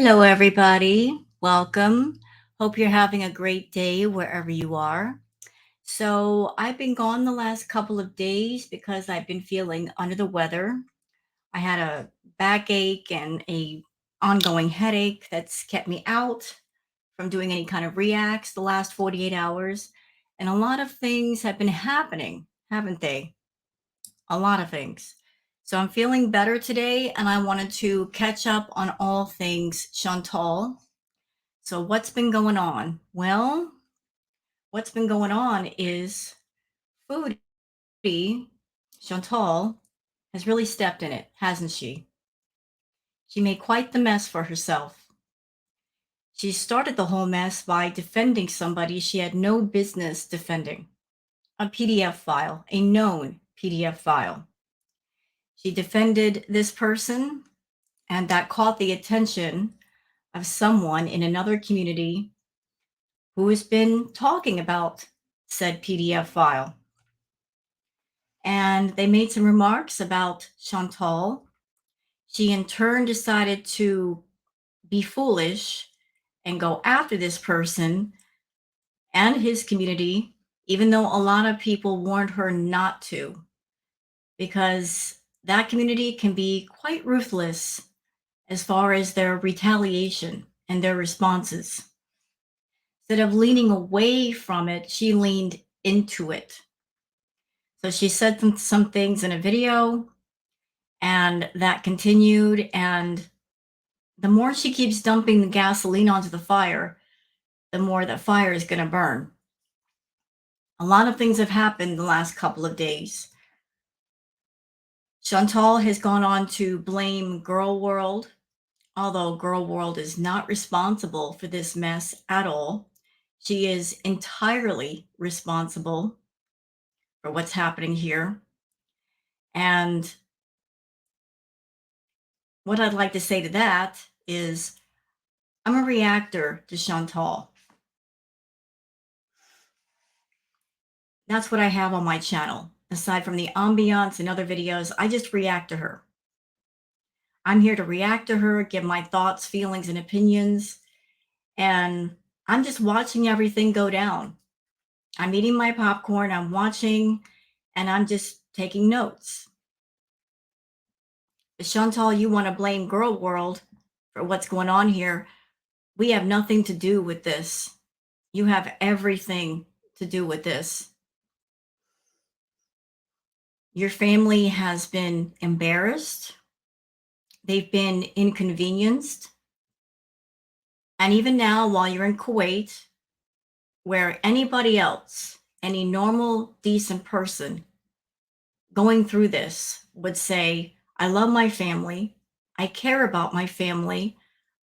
Hello, everybody. Welcome. Hope you're having a great day wherever you are. So, I've been gone the last couple of days because I've been feeling under the weather. I had a backache and a ongoing headache that's kept me out from doing any kind of reacts the last 48 hours. And a lot of things have been happening, haven't they? A lot of things. So I'm feeling better today and I wanted to catch up on all things Chantal. So, what's been going on? Well, what's been going on is Foodie, Chantal, has really stepped in it, hasn't she? She made quite the mess for herself. She started the whole mess by defending somebody she had no business defending, a PDF file, a known PDF file. She defended this person, and that caught the attention of someone in another community who has been talking about said PDF file. And they made some remarks about Chantal. She in turn decided to be foolish and go after this person and his community, even though a lot of people warned her not to, because that community can be quite ruthless as far as their retaliation and their responses. Instead of leaning away from it, she leaned into it. So she said some things in a video, and that continued. And the more she keeps dumping the gasoline onto the fire, the more the fire is going to burn. A lot of things have happened the last couple of days. Chantal has gone on to blame Girl World, although Girl World is not responsible for this mess at all. She is entirely responsible for what's happening here. And what I'd like to say to that is I'm a reactor to Chantal. That's what I have on my channel. Aside from the ambiance and other videos, I just react to her. I'm here to react to her, give my thoughts, feelings, and opinions. And I'm just watching everything go down. I'm eating my popcorn, I'm watching, and I'm just taking notes. Chantal, you want to blame Girl World for what's going on here. We have nothing to do with this. You have everything to do with this. Your family has been embarrassed. They've been inconvenienced. And even now, while you're in Kuwait, where anybody else, any normal, decent person going through this would say, I love my family. I care about my family.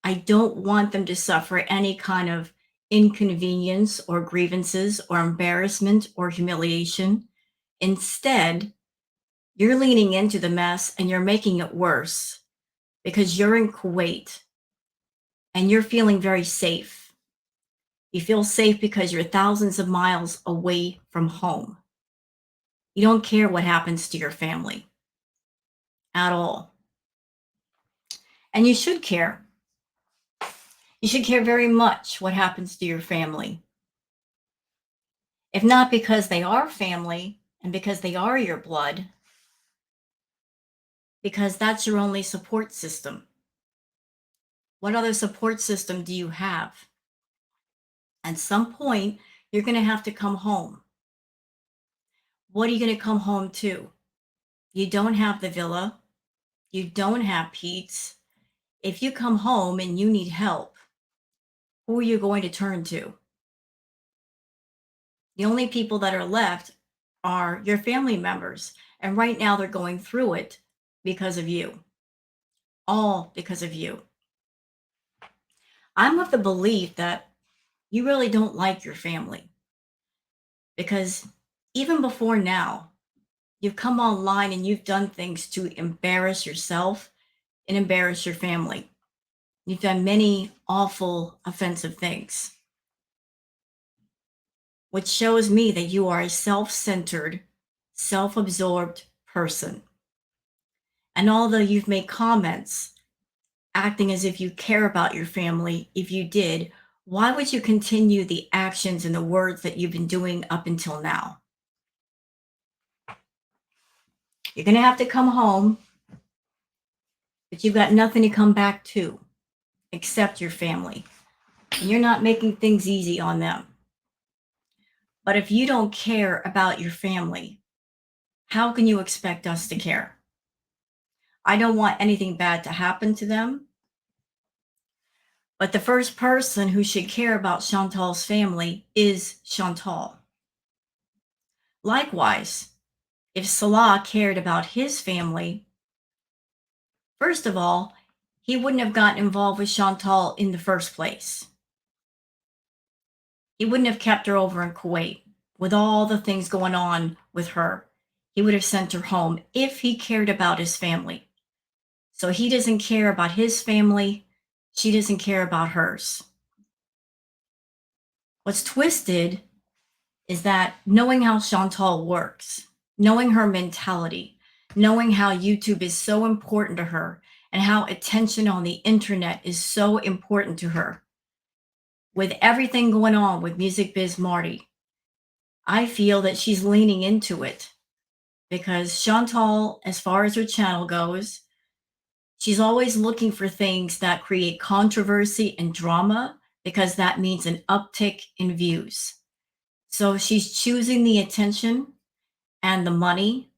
I don't want them to suffer any kind of inconvenience or grievances or embarrassment or humiliation. Instead, you're leaning into the mess and you're making it worse because you're in Kuwait and you're feeling very safe. You feel safe because you're thousands of miles away from home. You don't care what happens to your family at all. And you should care. You should care very much what happens to your family. If not because they are family and because they are your blood, because that's your only support system. What other support system do you have? At some point, you're going to have to come home. What are you going to come home to? You don't have the villa. You don't have Pete's. If you come home and you need help, who are you going to turn to? The only people that are left are your family members. And right now they're going through it because of you. All because of you. I'm of the belief that you really don't like your family because even before now, you've come online and you've done things to embarrass yourself and embarrass your family. You've done many awful, offensive things, which shows me that you are a self-centered, self-absorbed person. And although you've made comments acting as if you care about your family. If you did, why would you continue the actions and the words that you've been doing up until now? You're going to have to come home, but you've got nothing to come back to except your family. And you're not making things easy on them. But if you don't care about your family, how can you expect us to care? I don't want anything bad to happen to them. But the first person who should care about Chantal's family is Chantal. Likewise, if Salah cared about his family, first of all, he wouldn't have gotten involved with Chantal in the first place. He wouldn't have kept her over in Kuwait with all the things going on with her. He would have sent her home if he cared about his family. So he doesn't care about his family. She doesn't care about hers. What's twisted is that knowing how Chantal works, knowing her mentality, knowing how YouTube is so important to her and how attention on the internet is so important to her, with everything going on with Music Biz Marty, I feel that she's leaning into it because Chantal, as far as her channel goes, she's always looking for things that create controversy and drama because that means an uptick in views. So she's choosing the attention and the money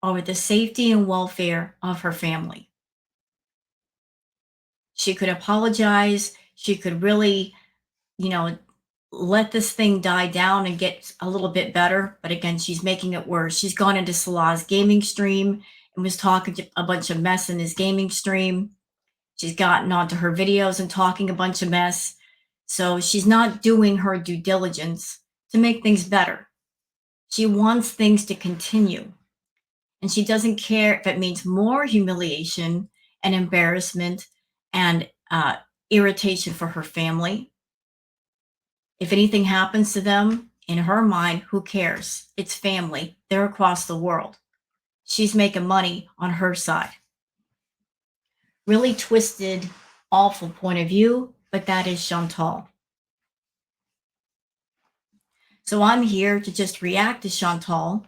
over the safety and welfare of her family. She could apologize. She could really, you know, let this thing die down and get a little bit better. But again, she's making it worse. She's gone into Salah's gaming stream and was talking a bunch of mess in his gaming stream. She's gotten onto her videos and talking a bunch of mess. So she's not doing her due diligence to make things better. She wants things to continue. And she doesn't care if it means more humiliation and embarrassment and irritation for her family. If anything happens to them, in her mind, who cares? It's family. They're across the world. She's making money on her side. Really twisted, awful point of view, but that is Chantal. So I'm here to just react to Chantal,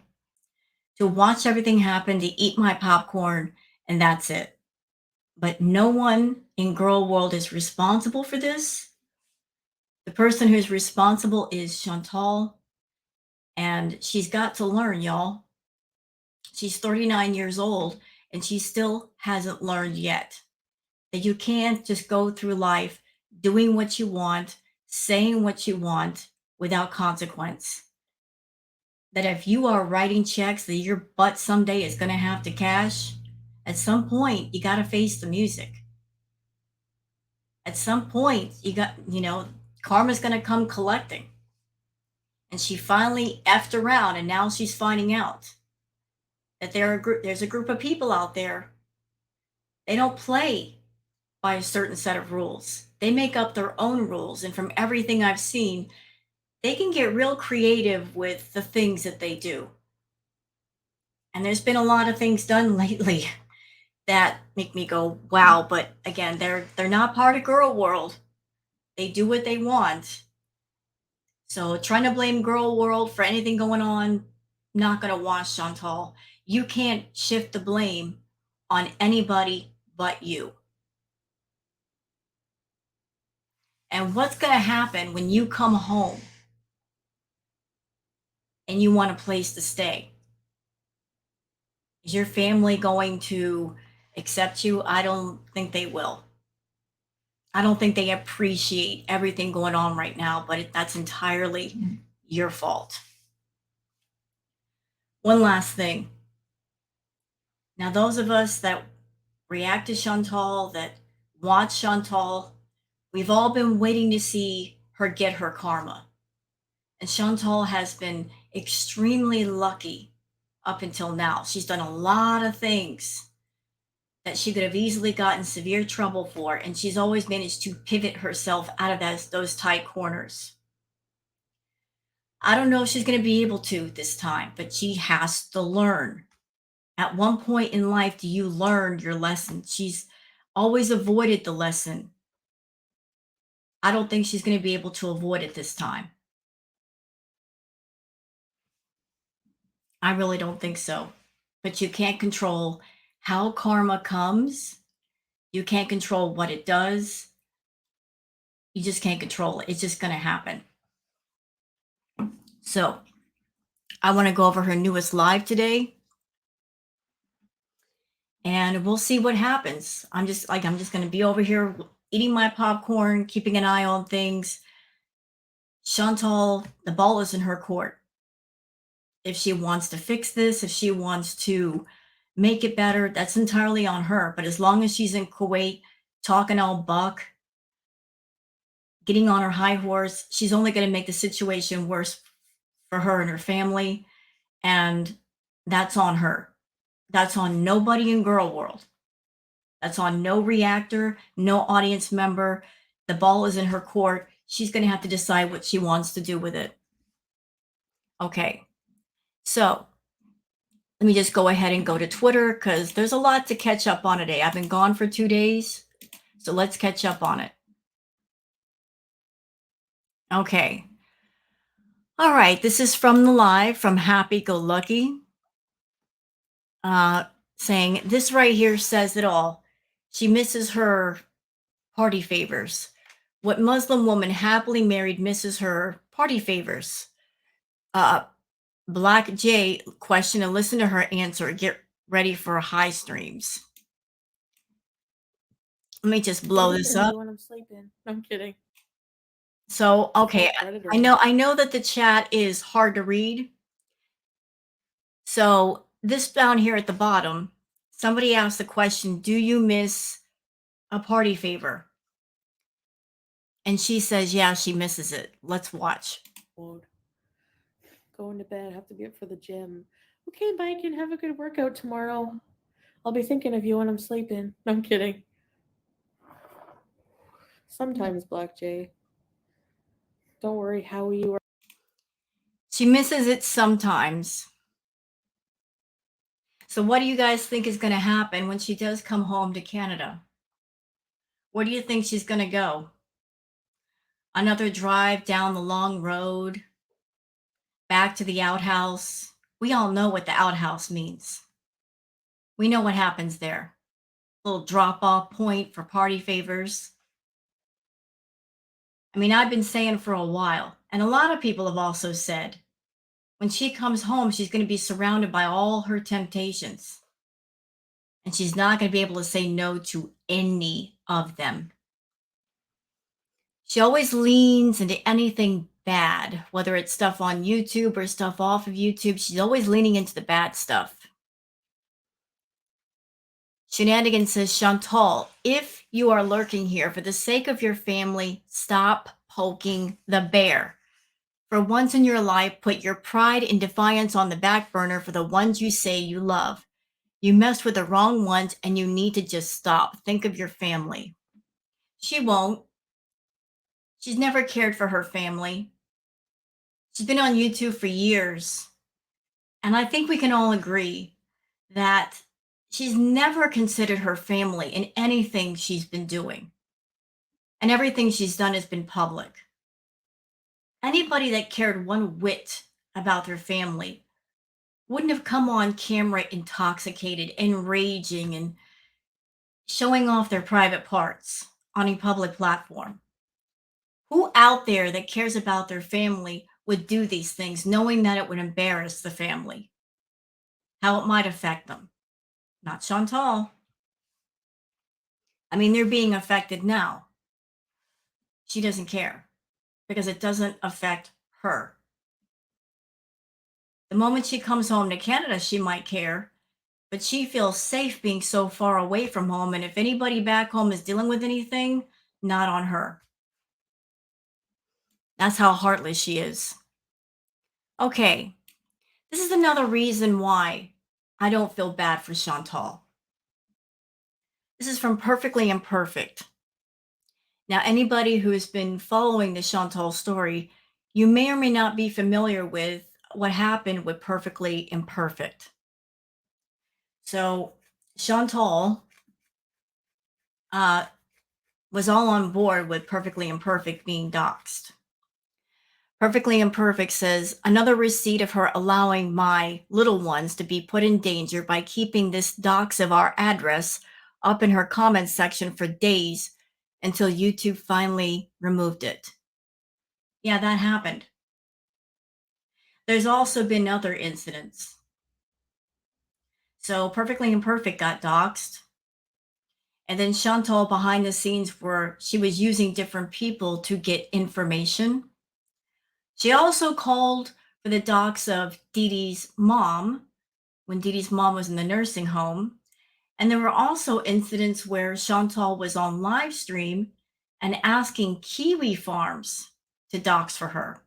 to watch everything happen, to eat my popcorn, and that's it. But no one in girl world is responsible for this. The person who's responsible is Chantal, and she's got to learn, y'all. She's 39 years old, and she still hasn't learned yet that you can't just go through life doing what you want, saying what you want without consequence. That if you are writing checks that your butt someday is going to have to cash, at some point, you got to face the music. At some point, karma's going to come collecting. And she finally effed around, and now she's finding out that there's a group of people out there. They don't play by a certain set of rules. They make up their own rules. And from everything I've seen, they can get real creative with the things that they do. And there's been a lot of things done lately that make me go, wow. But again, they're not part of girl world. They do what they want. So trying to blame girl world for anything going on, not going to wash, Chantal. You can't shift the blame on anybody but you. And what's going to happen when you come home and you want a place to stay? Is your family going to accept you? I don't think they will. I don't think they appreciate everything going on right now, but that's entirely your fault. One last thing. Now, those of us that react to Chantal, that watch Chantal, we've all been waiting to see her get her karma. And Chantal has been extremely lucky up until now. She's done a lot of things that she could have easily gotten severe trouble for, and she's always managed to pivot herself out of those tight corners. I don't know if she's going to be able to this time, but she has to learn. At one point in life, do you learn your lesson? always avoided the lesson. I don't think she's going to be able to avoid it this time. I really don't think so. But you can't control how karma comes. You can't control what it does. You just can't control it. It's just going to happen. So I want to go over her newest live today and we'll see what happens. I'm just going to be over here eating my popcorn, keeping an eye on things. Chantal, the ball is in her court. If she wants to fix this, if she wants to make it better, that's entirely on her. But as long as she's in Kuwait talking all buck, getting on her high horse, she's only going to make the situation worse for her and her family. And that's on her. That's on nobody in girl world. That's on no reactor, no audience member. The ball is in her court. She's going to have to decide what she wants to do with it. Okay. So let me just go ahead and go to Twitter because there's a lot to catch up on today. I've been gone for 2 days. So let's catch up on it. Okay. All right. This is from the live from Happy Go Lucky. Saying this right here says it all. She misses her party favors. What Muslim woman happily married misses her party favors? Black J question and listen to her answer. Get ready for high streams. Let me just blow this up. When I'm sleeping. I'm kidding. So, okay, I know that the chat is hard to read. So, this down here at the bottom, somebody asked the question, "Do you miss a party favor?" And she says, "Yeah, she misses it." Let's watch. Going to bed. Have to be up for the gym. Okay, Mike, and have a good workout tomorrow. I'll be thinking of you when I'm sleeping. I'm kidding. Sometimes, Black Jay. Don't worry how you are. She misses it sometimes. So what do you guys think is going to happen when she does come home to Canada? Where do you think she's going to go? Another drive down the long road, back to the outhouse. We all know what the outhouse means. We know what happens there. Little drop off point for party favors. I mean, I've been saying for a while, and a lot of people have also said, when she comes home, she's going to be surrounded by all her temptations. And she's not going to be able to say no to any of them. She always leans into anything bad, whether it's stuff on YouTube or stuff off of YouTube. She's always leaning into the bad stuff. Shenanigans says, Chantal, if you are lurking here, for the sake of your family, stop poking the bear. For once in your life, put your pride and defiance on the back burner for the ones you say you love. You messed with the wrong ones and you need to just stop. Think of your family. She won't. She's never cared for her family. She's been on YouTube for years. And I think we can all agree that she's never considered her family in anything she's been doing. And everything she's done has been public. Anybody that cared one whit about their family wouldn't have come on camera intoxicated and raging and showing off their private parts on a public platform. Who out there that cares about their family would do these things knowing that it would embarrass the family? How it might affect them? Not Chantal. I mean, they're being affected now. She doesn't care because it doesn't affect her. The moment she comes home to Canada, she might care, but she feels safe being so far away from home. And if anybody back home is dealing with anything, not on her. That's how heartless she is. Okay, this is another reason why I don't feel bad for Chantal. This is from Perfectly Imperfect. Now, anybody who has been following the Chantal story, you may or may not be familiar with what happened with Perfectly Imperfect. So, Chantal uh, was all on board with Perfectly Imperfect being doxxed. Perfectly Imperfect says another receipt of her allowing my little ones to be put in danger by keeping this dox of our address up in her comments section for days until YouTube finally removed it. Yeah, that happened. There's also been other incidents. So Perfectly Imperfect got doxxed. And then Chantal behind the scenes where she was using different people to get information. She also called for the docs of Dee Dee's mom when Dee Dee's mom was in the nursing home. And there were also incidents where Chantal was on live stream and asking Kiwi Farms to dox for her.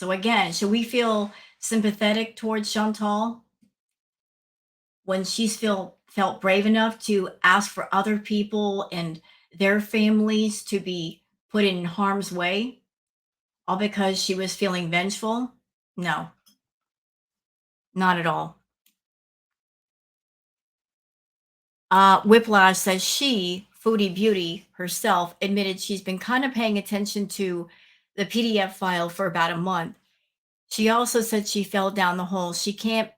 So again, should we feel sympathetic towards Chantal when she's felt brave enough to ask for other people and their families to be put in harm's way, all because she was feeling vengeful? No, not at all. Whiplash says she, Foodie Beauty herself, admitted she's been kind of paying attention to the PDF file for about a month. She also said she fell down the hole. She can't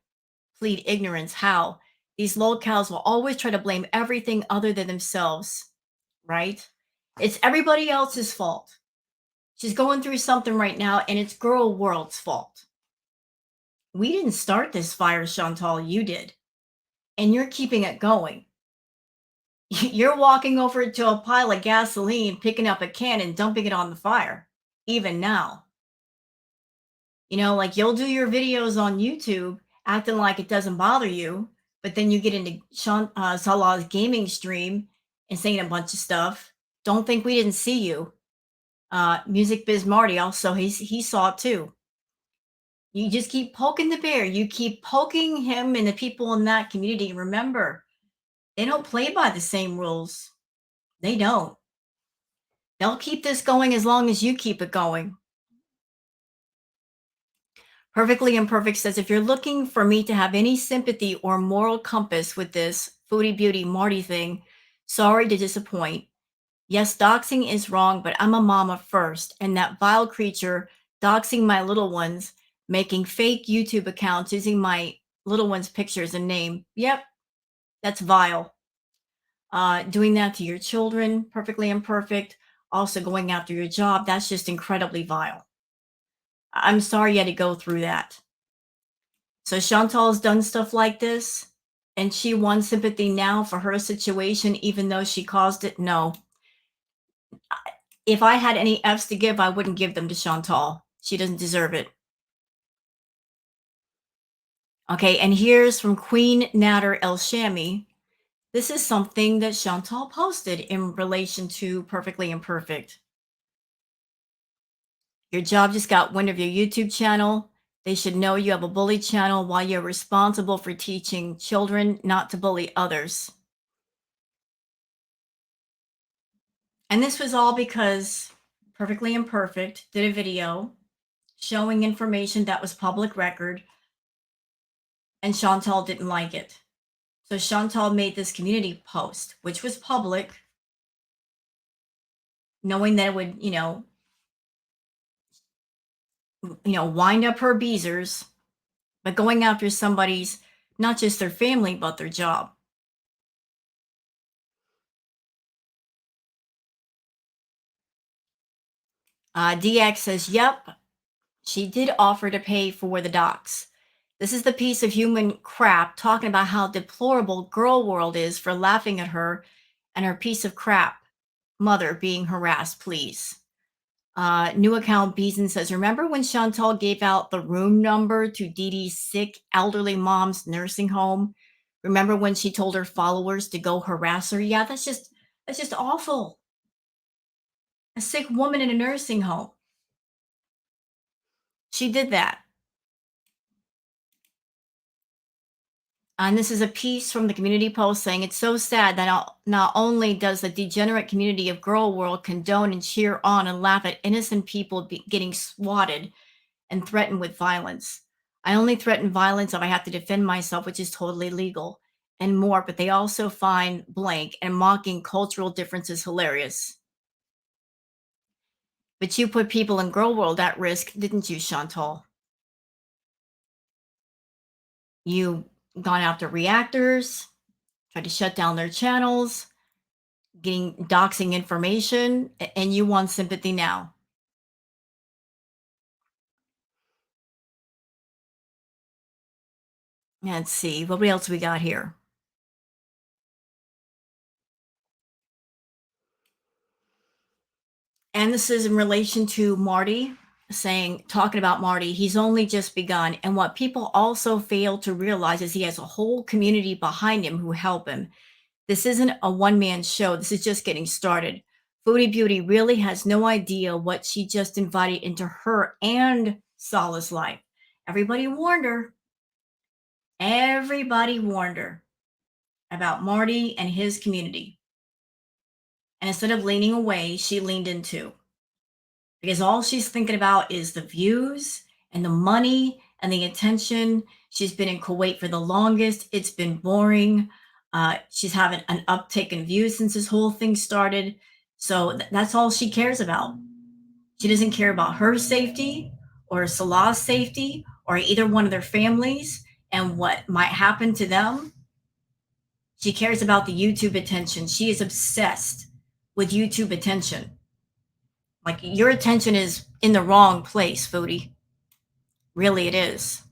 plead ignorance. How? These locals will always try to blame everything other than themselves, right? It's everybody else's fault. She's going through something right now, and it's girl world's fault. We didn't start this fire, Chantal. You did. And you're keeping it going. You're walking over to a pile of gasoline, picking up a can and dumping it on the fire, even now. Like you'll do your videos on YouTube acting like it doesn't bother you, but then you get into Salah's gaming stream and saying a bunch of stuff. Don't think we didn't see you. Music Biz Marty also, he saw it too. You just keep poking the bear. You keep poking him and the people in that community. Remember, they don't play by the same rules. They don't. They'll keep this going as long as you keep it going. Perfectly Imperfect says, if you're looking for me to have any sympathy or moral compass with this Foodie Beauty Marty thing, sorry to disappoint. Yes, doxing is wrong, but I'm a mama first, and that vile creature doxing my little ones, making fake YouTube accounts using my little ones' pictures and name. Yep, that's vile. Doing that to your children, Perfectly Imperfect, also going after your job, that's just incredibly vile. I'm sorry you had to go through that. So Chantal's done stuff like this, and she wants sympathy now for her situation, even though she caused it. No. If I had any F's to give, I wouldn't give them to Chantal. She doesn't deserve it. Okay, and here's from Queen Natter El Shami. This is something that Chantal posted in relation to Perfectly Imperfect. Your job just got wind of your YouTube channel. They should know you have a bully channel while you're responsible for teaching children not to bully others. And this was all because Perfectly Imperfect did a video showing information that was public record, and Chantal didn't like it. So Chantal made this community post, which was public, knowing that it would, wind up her beezers, but going after somebody's, not just their family, but their job. DX says, yep, she did offer to pay for the docs. This is the piece of human crap talking about how deplorable girl world is for laughing at her and her piece of crap mother being harassed, please. New account Beeson says, remember when Chantal gave out the room number to Dee Dee's sick elderly mom's nursing home? Remember when she told her followers to go harass her? Yeah, that's just awful. A sick woman in a nursing home. She did that. And this is a piece from the community post saying it's so sad that not only does the degenerate community of girl world condone and cheer on and laugh at innocent people getting swatted and threatened with violence. I only threaten violence if I have to defend myself, which is totally legal. and more, but they also find blank and mocking cultural differences hilarious. But you put people in girl world at risk, didn't you, Chantal? You gone after reactors, tried to shut down their channels, getting doxing information, and you want sympathy now. Let's see, what else we got here? And this is in relation to Marty saying, talking about Marty, he's only just begun. And what people also fail to realize is he has a whole community behind him who help him. This isn't a one man show. This is just getting started. Foodie Beauty really has no idea what she just invited into her and Salah's life. Everybody warned her. Everybody warned her about Marty and his community. And instead of leaning away, she leaned into, because all she's thinking about is the views and the money and the attention. She's been in Kuwait for the longest. It's been boring. She's having an uptick in views since this whole thing started. So that's all she cares about. She doesn't care about her safety or Salah's safety or either one of their families and what might happen to them. She cares about the YouTube attention. She is obsessed with YouTube attention. Like, your attention is in the wrong place, Foodie. Really, it is.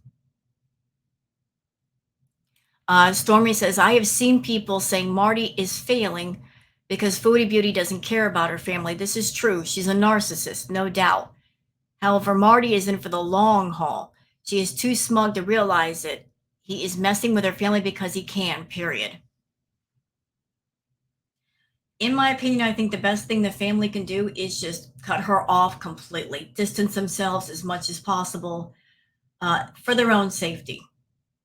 Stormy says, I have seen people saying Marty is failing because Foodie Beauty doesn't care about her family. This is true. She's a narcissist, no doubt. However, Marty is in for the long haul. She is too smug to realize it. He is messing with her family because he can, period. In my opinion, I think the best thing the family can do is just cut her off completely, distance themselves as much as possible for their own safety.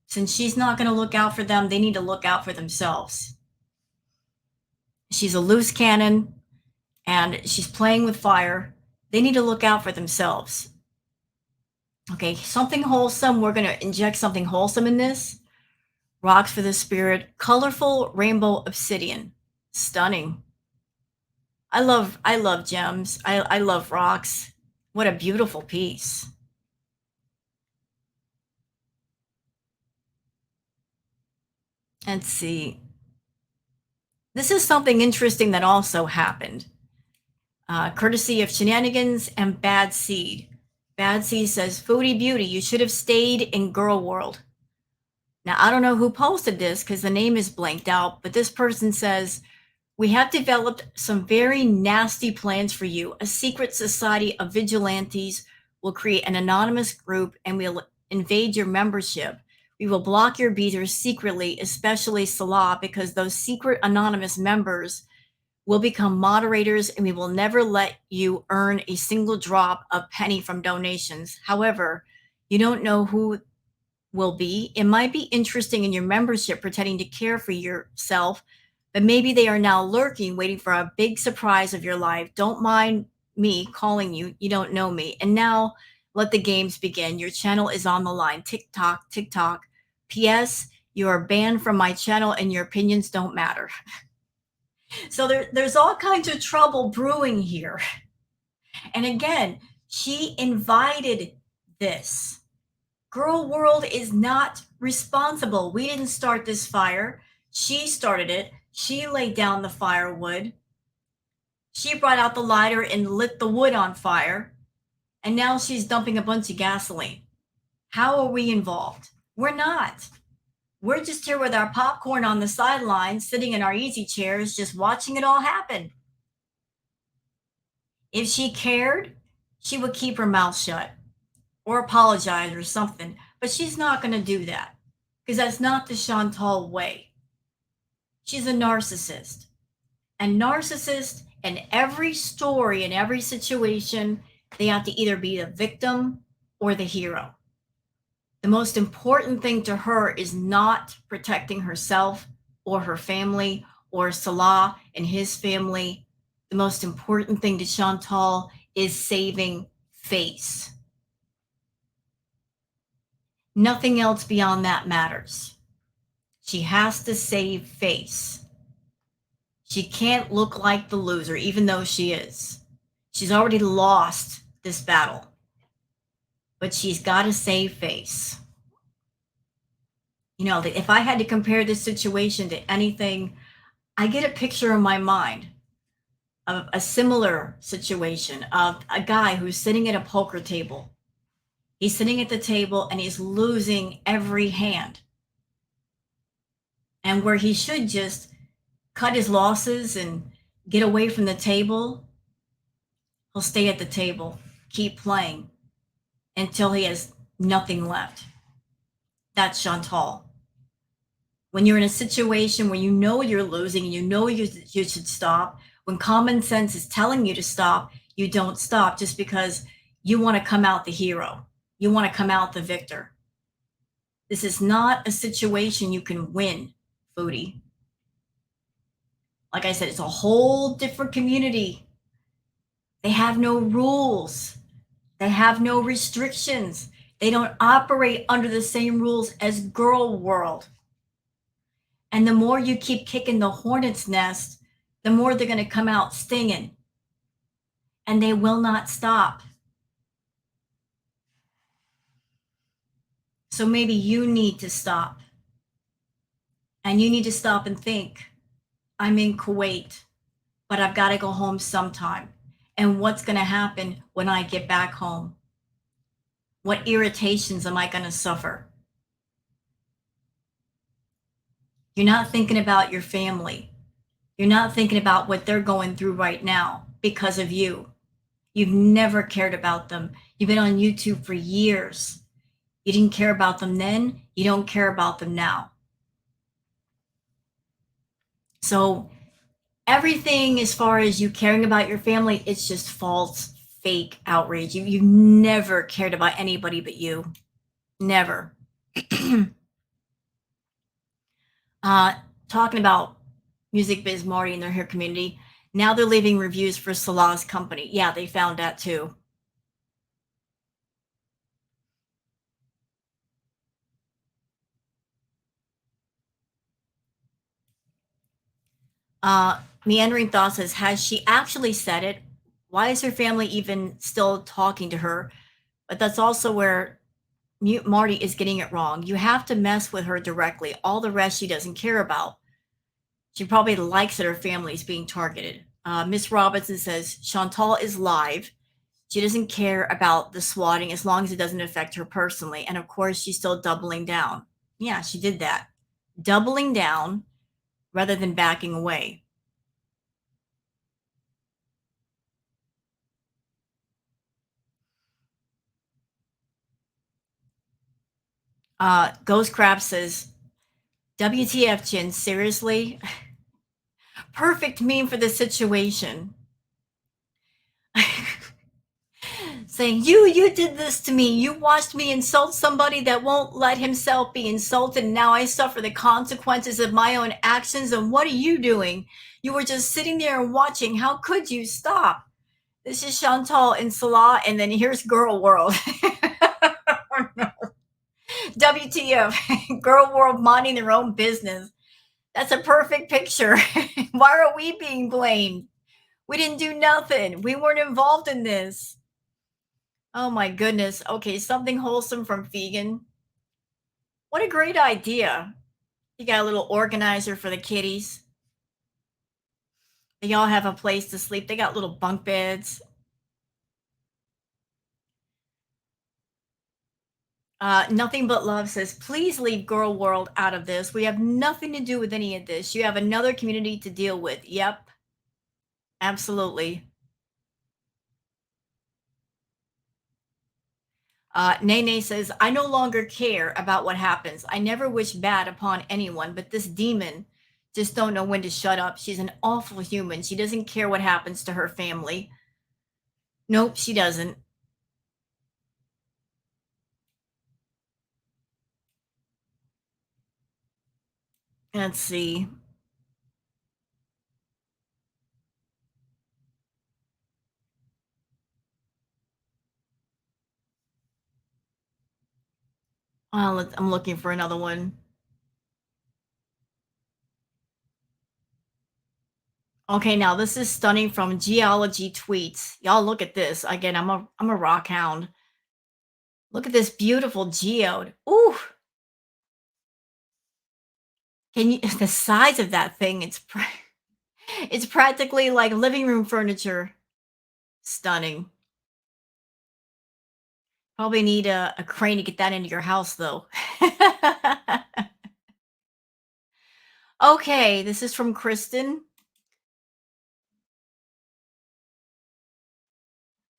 Since she's not going to look out for them, they need to look out for themselves. She's a loose cannon and she's playing with fire. They need to look out for themselves. Okay, something wholesome. We're going to inject something wholesome in this. Rocks for the spirit. Colorful rainbow obsidian. Stunning. I love gems. I love rocks. What a beautiful piece. Let's see. This is something interesting that also happened. Courtesy of Shenanigans and Bad Seed. Bad Seed says, Foodie Beauty, you should have stayed in Girl World. Now, I don't know who posted this because the name is blanked out, but this person says, we have developed some very nasty plans for you. A secret society of vigilantes will create an anonymous group and we'll invade your membership. We will block your beaters secretly, especially Salah, because those secret anonymous members will become moderators and we will never let you earn a single drop of penny from donations. However, you don't know who will be. It might be interesting in your membership pretending to care for yourself, but maybe they are now lurking, waiting for a big surprise of your life. Don't mind me calling you. You don't know me. And now let the games begin. Your channel is on the line. TikTok, TikTok. P.S. You are banned from my channel and your opinions don't matter. So there's all kinds of trouble brewing here. And again, she invited this. Girl World is not responsible. We didn't start this fire. She started it. She laid down the firewood. She brought out the lighter and lit the wood on fire. And now she's dumping a bunch of gasoline. How are we involved? We're not. We're just here with our popcorn on the sidelines, sitting in our easy chairs, just watching it all happen. If she cared, she would keep her mouth shut or apologize or something. But she's not going to do that because that's not the Chantal way. She's a narcissist. And narcissists in every story, in every situation, they have to either be the victim or the hero. The most important thing to her is not protecting herself or her family or Salah and his family. The most important thing to Chantal is saving face. Nothing else beyond that matters. She has to save face. She can't look like the loser, even though she is. She's already lost this battle, but she's got to save face. You know, if I had to compare this situation to anything, I get a picture in my mind of a similar situation of a guy who's sitting at a poker table. He's sitting at the table and he's losing every hand. And where he should just cut his losses and get away from the table, he'll stay at the table, keep playing until he has nothing left. That's Chantal. When you're in a situation where you know you're losing and you know you should stop, when common sense is telling you to stop, you don't stop just because you want to come out the hero. You want to come out the victor. This is not a situation you can win, foodie. Like I said, it's a whole different community. They have no rules. They have no restrictions. They don't operate under the same rules as girl world. And the more you keep kicking the hornet's nest, the more they're going to come out stinging. And they will not stop. So maybe you need to stop. And you need to stop and think, I'm in Kuwait, but I've got to go home sometime. And what's going to happen when I get back home? What irritations am I going to suffer? You're not thinking about your family. You're not thinking about what they're going through right now because of you. You've never cared about them. You've been on YouTube for years. You didn't care about them then. You don't care about them now. So everything as far as you caring about your family, it's just false, fake outrage. You've never cared about anybody but you. Never. uh, Talking about Music Biz Marty and their hair community. Now they're leaving reviews for Salah's company. Yeah, they found that too. Meandering Thought says, has she actually said it? Why is her family even still talking to her? But that's also where Marty is getting it wrong. You have to mess with her directly. All the rest she doesn't care about. She probably likes that her family is being targeted. Miss Robinson says, Chantal is live. She doesn't care about the swatting as long as it doesn't affect her personally. And of course, she's still doubling down. Yeah, she did that. Doubling down rather than backing away. Ghost Crab says, WTF, Jin, seriously? Perfect meme for this situation. Saying, you did this to me. You watched me insult somebody that won't let himself be insulted. And now I suffer the consequences of my own actions. And what are you doing? You were just sitting there and watching. How could you stop? This is Chantal in Salah. And then here's Girl World. Oh, no. WTF, Girl World minding their own business. That's a perfect picture. Why are we being blamed? We didn't do nothing. We weren't involved in this. Oh my goodness. Okay, something wholesome from vegan. What a great idea. You got a little organizer for the kitties. They all have a place to sleep. They got little bunk beds. Nothing but love says, please leave Girl World out of this. We have nothing to do with any of this. You have another community to deal with. Yep, absolutely. Nene says, I no longer care about what happens. I never wish bad upon anyone, but this demon just don't know when to shut up. She's an awful human. She doesn't care what happens to her family. Nope, she doesn't. Let's see. I'm looking for another one. Okay, now this is stunning from Geology Tweets. Y'all look at this. Again, I'm a rock hound. Look at this beautiful geode. Ooh, can you the size of that thing? It's practically like living room furniture. Stunning. Probably need a crane to get that into your house though. Okay, this is from Kristen.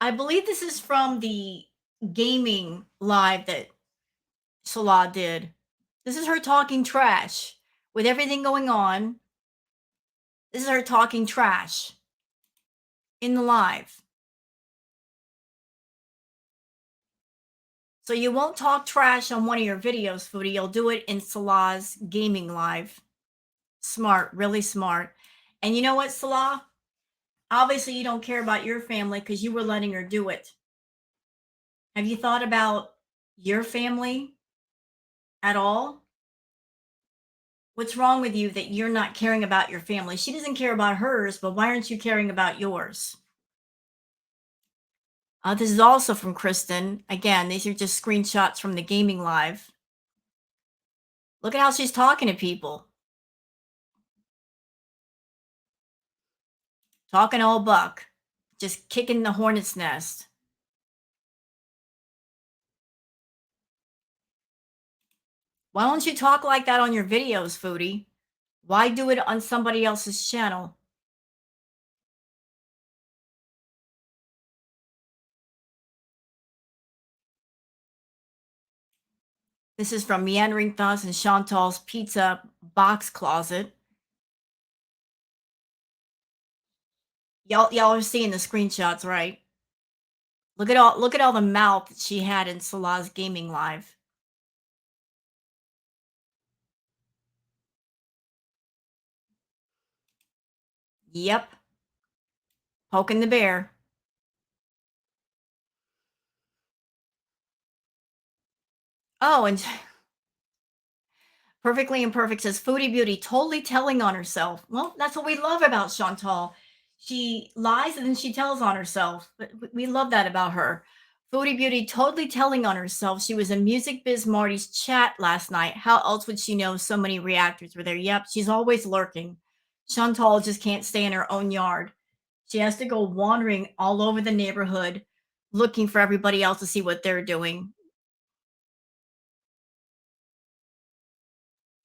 I believe this is from the gaming live that Salah did. This is her talking trash with everything going on. This is her talking trash in the live. So you won't talk trash on one of your videos, Foodie. You'll do it in Salah's gaming live. Smart, really smart. And you know what, Salah? Obviously, you don't care about your family because you were letting her do it. Have you thought about your family at all? What's wrong with you that you're not caring about your family? She doesn't care about hers, but why aren't you caring about yours? This is also from Kristen. Again, these are just screenshots from the gaming live. Look at how she's talking to people. Talking old buck. Just kicking the hornet's nest. Why don't you talk like that on your videos, Foodie? Why do it on somebody else's channel? This is from Meandering Thoughts and Chantal's Pizza Box Closet. Y'all are seeing the screenshots, right? Look at all the mouth that she had in Salah's gaming live. Yep, poking the bear. Oh, and Perfectly Imperfect says Foodie Beauty totally telling on herself. Well, that's what we love about Chantal. She lies and then she tells on herself. But we love that about her. Foodie Beauty totally telling on herself. She was in Music Biz Marty's chat last night. How else would she know so many reactors were there? Yep, she's always lurking. Chantal just can't stay in her own yard. She has to go wandering all over the neighborhood looking for everybody else to see what they're doing.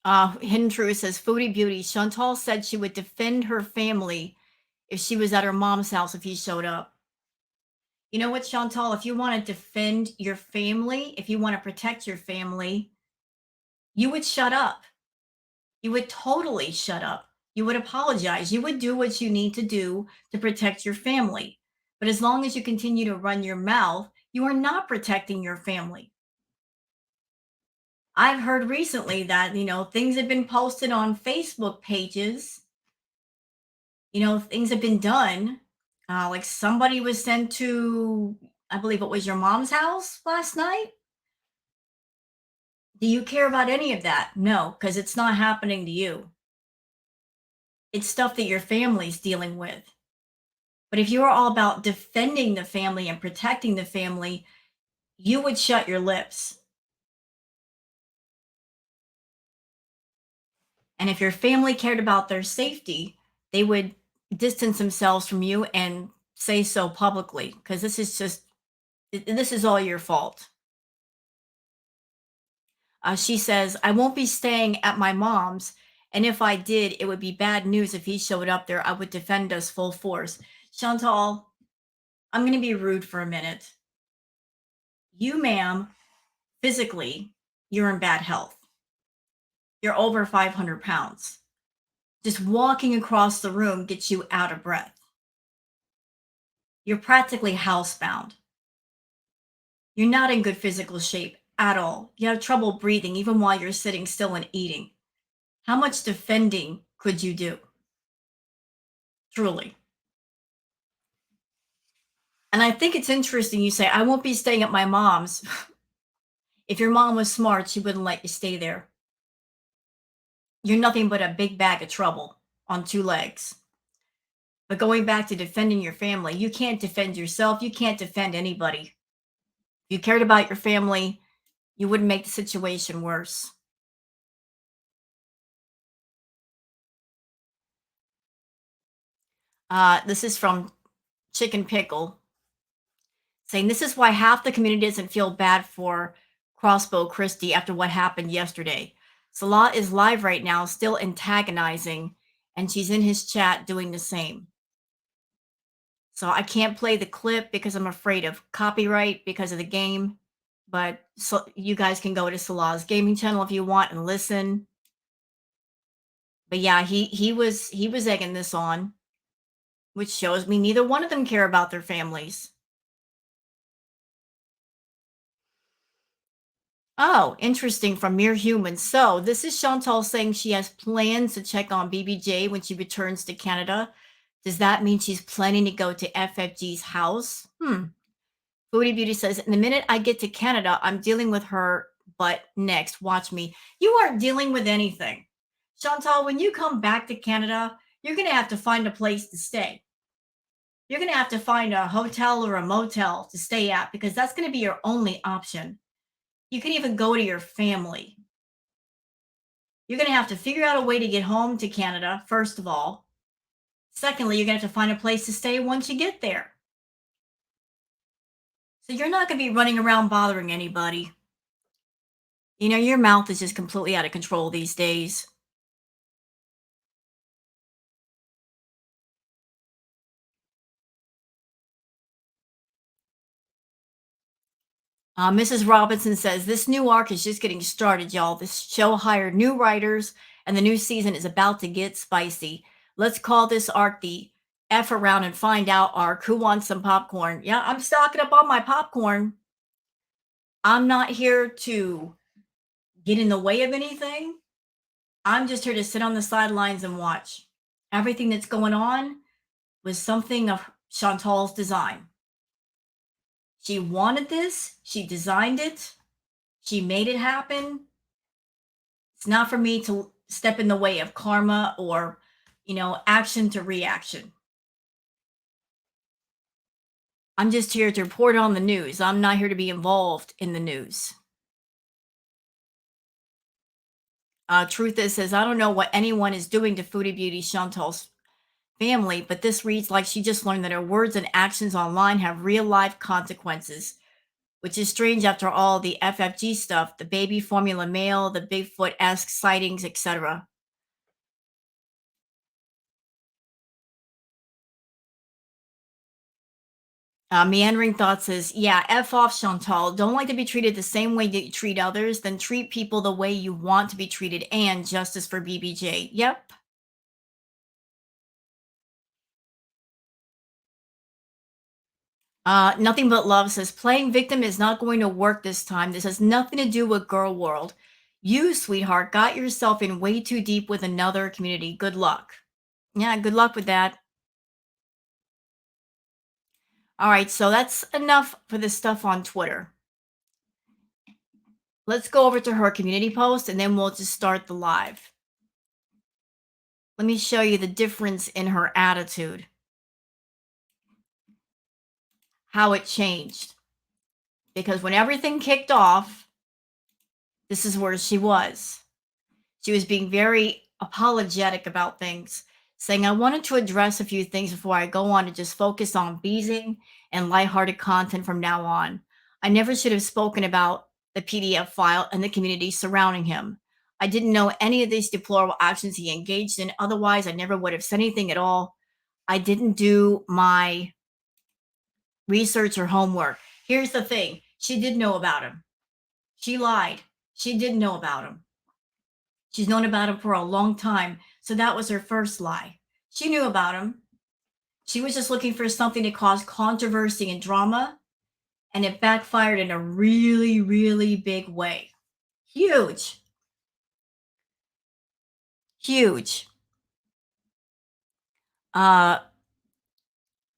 Hidden Truth says, Foodie Beauty. Chantal said she would defend her family if she was at her mom's house if he showed up. You know what, Chantal? If you want to defend your family, if you want to protect your family, you would shut up. You would totally shut up. You would apologize. You would do what you need to do to protect your family. But as long as you continue to run your mouth, you are not protecting your family. I've heard recently that, things have been posted on Facebook pages. Things have been done. Like somebody was sent to, I believe it was your mom's house last night. Do you care about any of that? No, because it's not happening to you. It's stuff that your family's dealing with. But if you're all about defending the family and protecting the family, you would shut your lips. And if your family cared about their safety, they would distance themselves from you and say so publicly because this is all your fault. She says, I won't be staying at my mom's. And if I did, it would be bad news if he showed up there. I would defend us full force. Chantal, I'm going to be rude for a minute. You, ma'am, physically, you're in bad health. You're over 500 pounds. Just walking across the room gets you out of breath. You're practically housebound. You're not in good physical shape at all. You have trouble breathing even while you're sitting still and eating. How much defending could you do? Truly. And I think it's interesting you say, I won't be staying at my mom's. If your mom was smart, she wouldn't let you stay there. You're nothing but a big bag of trouble on two legs. But going back to defending your family, you can't defend yourself. You can't defend anybody. If you cared about your family, you wouldn't make the situation worse. This is from Chicken Pickle saying this is why half the community doesn't feel bad for Crossbow Christie after what happened yesterday. Salah is live right now, still antagonizing, and she's in his chat doing the same. So I can't play the clip because I'm afraid of copyright because of the game. But so you guys can go to Salah's gaming channel if you want and listen. But yeah, he was egging this on, which shows me neither one of them care about their families. Oh, interesting from Mere Humans. So this is Chantal saying she has plans to check on BBJ when she returns to Canada. Does that mean she's planning to go to FFG's house? Foodie Beauty says, in the minute I get to Canada, I'm dealing with her, but next, watch me. You aren't dealing with anything. Chantal, when you come back to Canada, you're going to have to find a place to stay. You're going to have to find a hotel or a motel to stay at because that's going to be your only option. You can even go to your family. You're going to have to figure out a way to get home to Canada, first of all. Secondly, you're going to have to find a place to stay once you get there. So you're not going to be running around bothering anybody. You know, your mouth is just completely out of control these days. Mrs. Robinson says, this new arc is just getting started, y'all. This show hired new writers, and the new season is about to get spicy. Let's call this arc the F around and find out arc. Who wants some popcorn? Yeah, I'm stocking up on my popcorn. I'm not here to get in the way of anything. I'm just here to sit on the sidelines and watch. Everything that's going on was something of Chantal's design. She wanted this, she designed it, she made it happen. It's not for me to step in the way of karma or, action to reaction. I'm just here to report on the news. I'm not here to be involved in the news. Truth is says, I don't know what anyone is doing to Foodie Beauty Chantal's family, but this reads like she just learned that her words and actions online have real life consequences, which is strange after all the FFG stuff, the baby formula mail, the Bigfoot-esque sightings, etc. Meandering Thoughts says, yeah, F off, Chantal. Don't like to be treated the same way that you treat others, then treat people the way you want to be treated, and justice for BBJ. Yep. Nothing But Love says, playing victim is not going to work this time. This has nothing to do with Girl World. You, sweetheart, got yourself in way too deep with another community. Good luck. Yeah, good luck with that. All right, so that's enough for this stuff on Twitter. Let's go over to her community post and then we'll just start the live. Let me show you the difference in her attitude, how it changed. Because when everything kicked off, this is where she was. She was being very apologetic about things, saying, I wanted to address a few things before I go on to just focus on beezing and lighthearted content from now on. I never should have spoken about the PDF file and the community surrounding him. I didn't know any of these deplorable actions he engaged in. Otherwise, I never would have said anything at all. I didn't do my research or homework. Here's the thing. She did know about him. She lied. She did know about him. She's known about him for a long time. So that was her first lie. She knew about him. She was just looking for something to cause controversy and drama. And it backfired in a really, really big way. Huge. Huge. I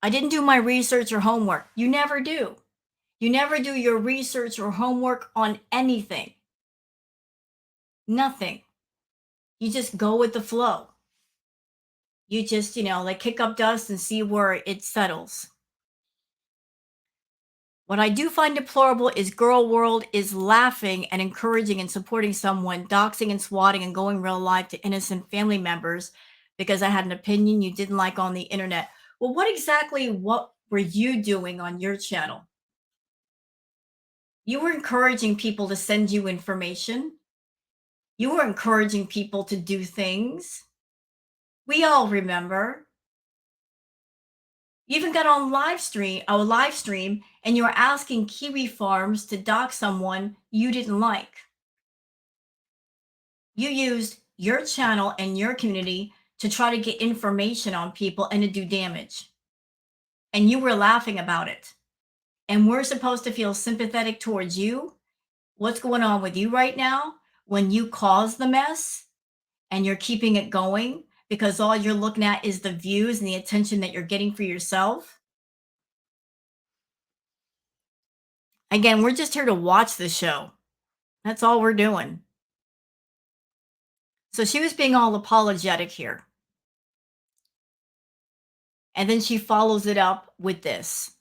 didn't do my research or homework. You never do. You never do your research or homework on anything. Nothing. You just go with the flow. You just, like kick up dust and see where it settles. What I do find deplorable is Girl World is laughing and encouraging and supporting someone, doxing and swatting and going real life to innocent family members because I had an opinion you didn't like on the internet. Well, what were you doing on your channel? You were encouraging people to send you information. You were encouraging people to do things. We all remember. You even got on live stream, and you were asking kiwi farms to dock someone you didn't like. You used your channel and your community to try to get information on people and to do damage. And you were laughing about it. And we're supposed to feel sympathetic towards you. What's going on with you right now when you caused the mess and you're keeping it going because all you're looking at is the views and the attention that you're getting for yourself? Again, we're just here to watch the show. That's all we're doing. So she was being all apologetic here. And then she follows it up with this.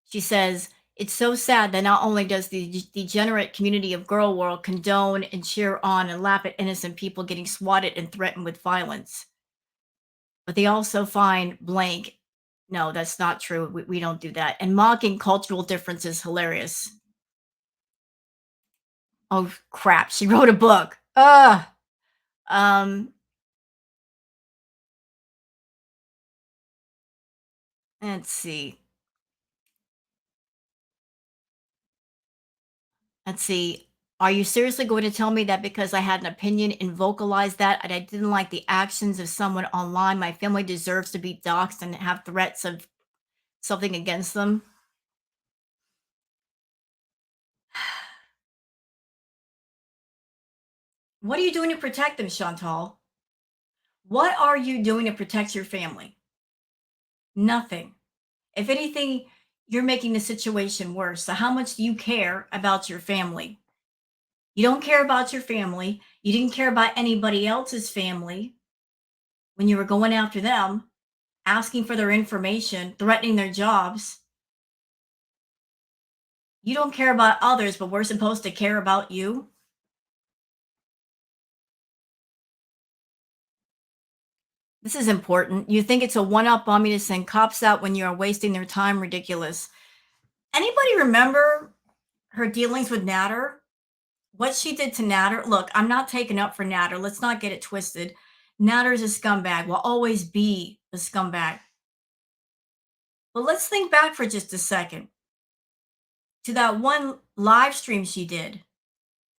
She says, it's so sad that not only does the degenerate community of Girl World condone and cheer on and laugh at innocent people getting swatted and threatened with violence, but they also find blank. No, that's not true. We don't do that. And mocking cultural differences hilarious. Oh crap! She wrote a book. Ugh. Um. Let's see. Let's see. Are you seriously going to tell me that because I had an opinion and vocalized that and I didn't like the actions of someone online, my family deserves to be doxxed and have threats of something against them? What are you doing to protect them, Chantal? What are you doing to protect your family? Nothing. If anything, you're making the situation worse. So, how much do you care about your family? You don't care about your family. You didn't care about anybody else's family when you were going after them, asking for their information, threatening their jobs. You don't care about others, but we're supposed to care about you. This is important. You think it's a one up on me to send cops out when you are wasting their time? Ridiculous. Anybody remember her dealings with Natter? What she did to Natter? Look, I'm not taking up for Natter. Let's not get it twisted. Natter's a scumbag, will always be a scumbag. But let's think back for just a second to that one live stream she did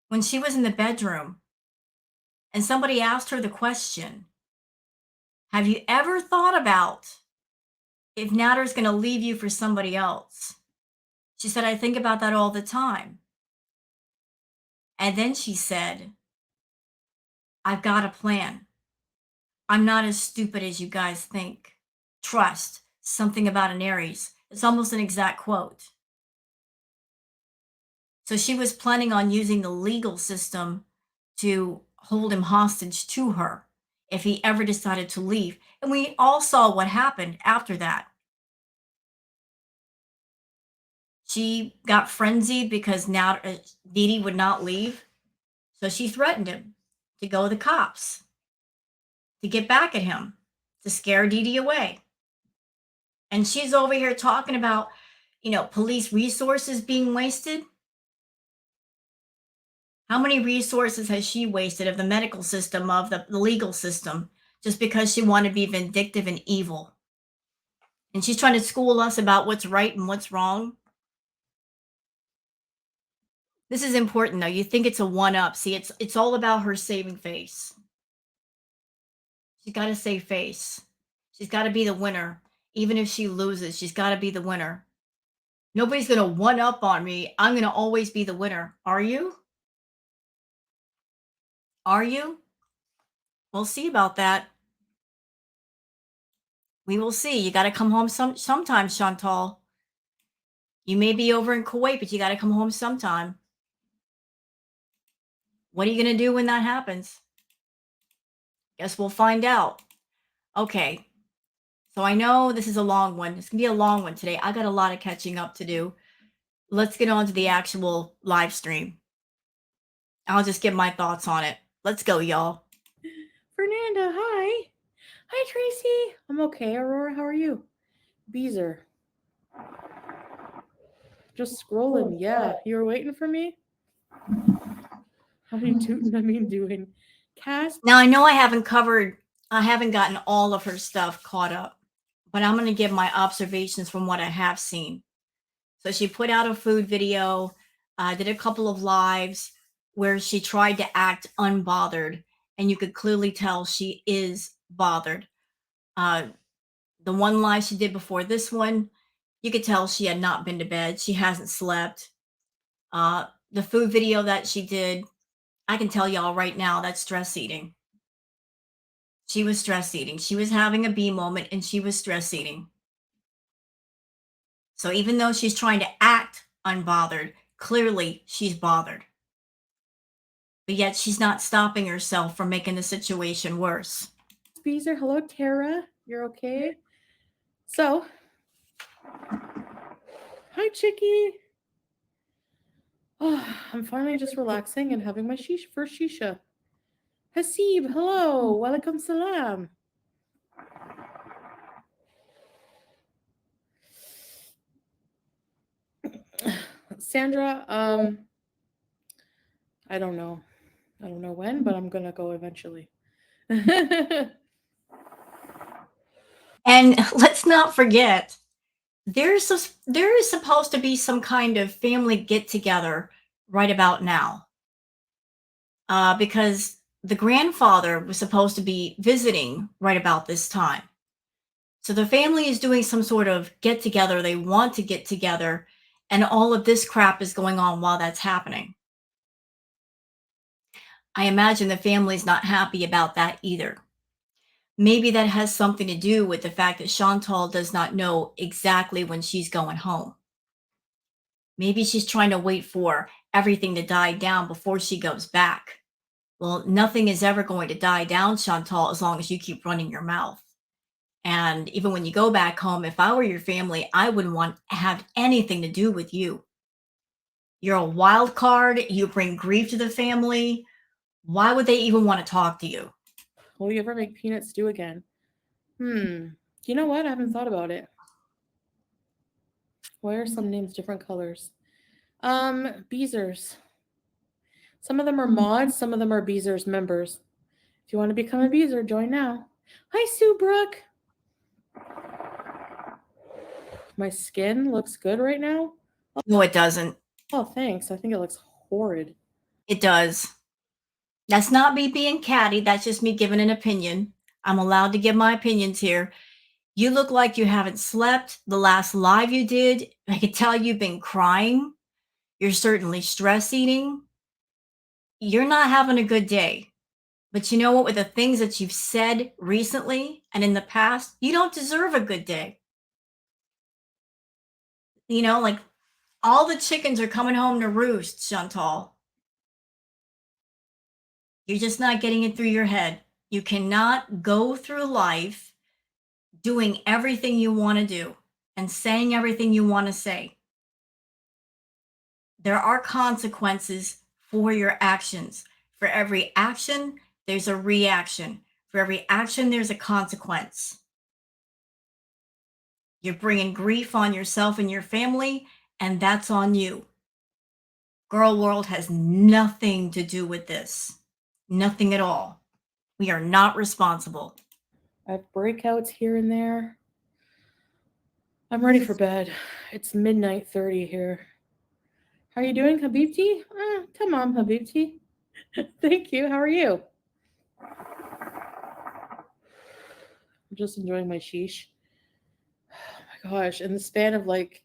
when she was in the bedroom and somebody asked her the question, have you ever thought about if Natter's going to leave you for somebody else? She said, I think about that all the time. And then she said, I've got a plan. I'm not as stupid as you guys think. Trust, something about an Aries. It's almost an exact quote. So she was planning on using the legal system to hold him hostage to her if he ever decided to leave. And we all saw what happened after that. She got frenzied because now Didi would not leave. So she threatened him to go to the cops, to get back at him, to scare Didi away. And she's over here talking about, police resources being wasted. How many resources has she wasted of the medical system, of the legal system, just because she wanted to be vindictive and evil? And she's trying to school us about what's right and what's wrong. This is important though. You think it's a one up. See, it's all about her saving face. She's got to save face. She's got to be the winner. Even if she loses, she's got to be the winner. Nobody's going to one up on me. I'm going to always be the winner. Are you? Are you? We'll see about that. We will see. You got to come home sometime, Chantal. You may be over in Kuwait, but you got to come home sometime. What are you going to do when that happens? Guess we'll find out. Okay. So I know this is a long one. It's going to be a long one today. I got a lot of catching up to do. Let's get on to the actual live stream. I'll just give my thoughts on it. Let's go, y'all. Fernanda, hi. Hi, Tracy. I'm okay. Aurora, how are you? Beezer. Just scrolling. Yeah, you were waiting for me? How are you doing? Cass? Now I know I haven't gotten all of her stuff caught up, but I'm going to give my observations from what I have seen. So she put out a food video, did a couple of lives where she tried to act unbothered, and you could clearly tell she is bothered. Uh, the one live she did before this one, you could tell she had not been to bed. She hasn't slept. The food video that she did, I can tell y'all right now that's stress eating. She was stress eating. She was having a bee moment and she was stress eating. So even though she's trying to act unbothered, clearly she's bothered. But yet she's not stopping herself from making the situation worse. Beezer, hello, Tara. You're okay? So, hi, Chicky. Oh, I'm finally just relaxing and having my first shisha. Hasib, hello. Walaikum salam. Sandra, I don't know. I don't know when, but I'm gonna go eventually. And let's not forget, there is supposed to be some kind of family get together right about now. Because the grandfather was supposed to be visiting right about this time. So the family is doing some sort of get together. They want to get together, and all of this crap is going on while that's happening. I imagine the family's not happy about that either. Maybe that has something to do with the fact that Chantal does not know exactly when she's going home. Maybe she's trying to wait for everything to die down before she goes back. Well, nothing is ever going to die down, Chantal, as long as you keep running your mouth. And even when you go back home, if I were your family, I wouldn't want to have anything to do with you. You're a wild card. You bring grief to the family. Why would they even want to talk to you? Will you ever make peanut stew again? You know what? I haven't thought about it. Why are some names different colors? Beezers. Some of them are mods, some of them are Beezers members. If you want to become a Beezer, join now. Hi, Sue Brooke. My skin looks good right now. No, it doesn't. Oh, thanks. I think it looks horrid. It does. That's not me being catty. That's just me giving an opinion. I'm allowed to give my opinions here. You look like you haven't slept. The last live you did, I could tell you've been crying. You're certainly stress eating. You're not having a good day. But you know what? With the things that you've said recently and in the past, you don't deserve a good day. Like all the chickens are coming home to roost, Chantal. You're just not getting it through your head. You cannot go through life doing everything you want to do and saying everything you want to say. There are consequences for your actions. For every action, there's a reaction. For every action, there's a consequence. You're bringing grief on yourself and your family, and that's on you. Girl World has nothing to do with this. Nothing at all. We are not responsible. I have breakouts here and there. I'm ready for bed. It's midnight 30 here. How are you doing, Habibti? Come on, Habibti. Thank you. How are you? I'm just enjoying my sheesh. Oh my gosh. In the span of like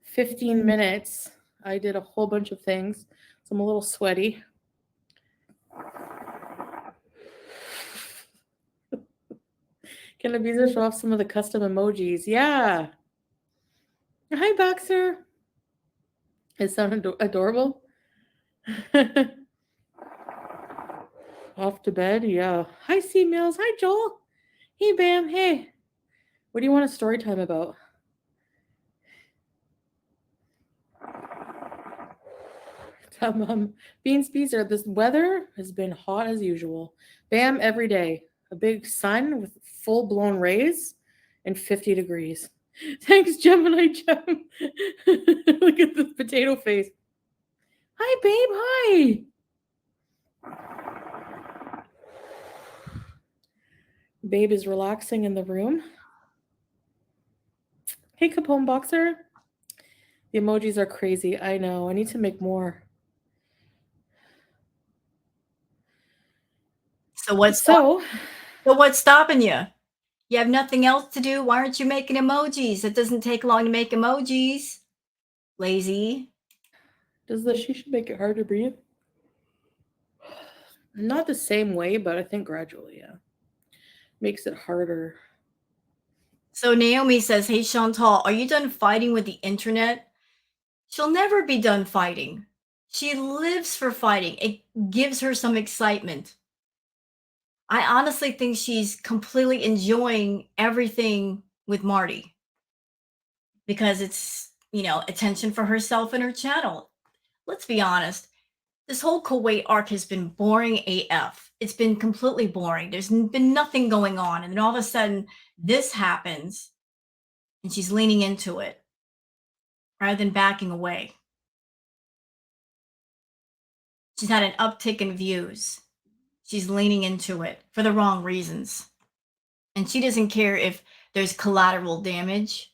15 minutes, I did a whole bunch of things. So I'm a little sweaty. Can Abiza show off some of the custom emojis? Yeah. Hi, Boxer. It sounded adorable. Off to bed? Yeah. Hi, C Mills. Hi, Joel. Hey, Bam. Hey. What do you want a story time about? Beans Beezer, this weather has been hot as usual. Bam, every day. A big sun with full blown rays and 50 degrees. Thanks, Gemini Gem. Look at this potato face. Hi, babe. Hi. Babe is relaxing in the room. Hey, Capone Boxer. The emojis are crazy. I know. I need to make more. So what's So, so what's stopping you? You have nothing else to do. Why aren't you making emojis? It doesn't take long to make emojis. Lazy. does the she should make it hard to breathe? Not the same way, but I think gradually, yeah. Makes it harder. So Naomi says, "Hey Chantal, are you done fighting with the internet?" She'll never be done fighting. She lives for fighting. It gives her some excitement. I honestly think she's completely enjoying everything with Marty because it's, attention for herself and her channel. Let's be honest. This whole Kuwait arc has been boring AF. It's been completely boring. There's been nothing going on. And then all of a sudden, this happens and she's leaning into it rather than backing away. She's had an uptick in views. She's leaning into it for the wrong reasons. And she doesn't care if there's collateral damage,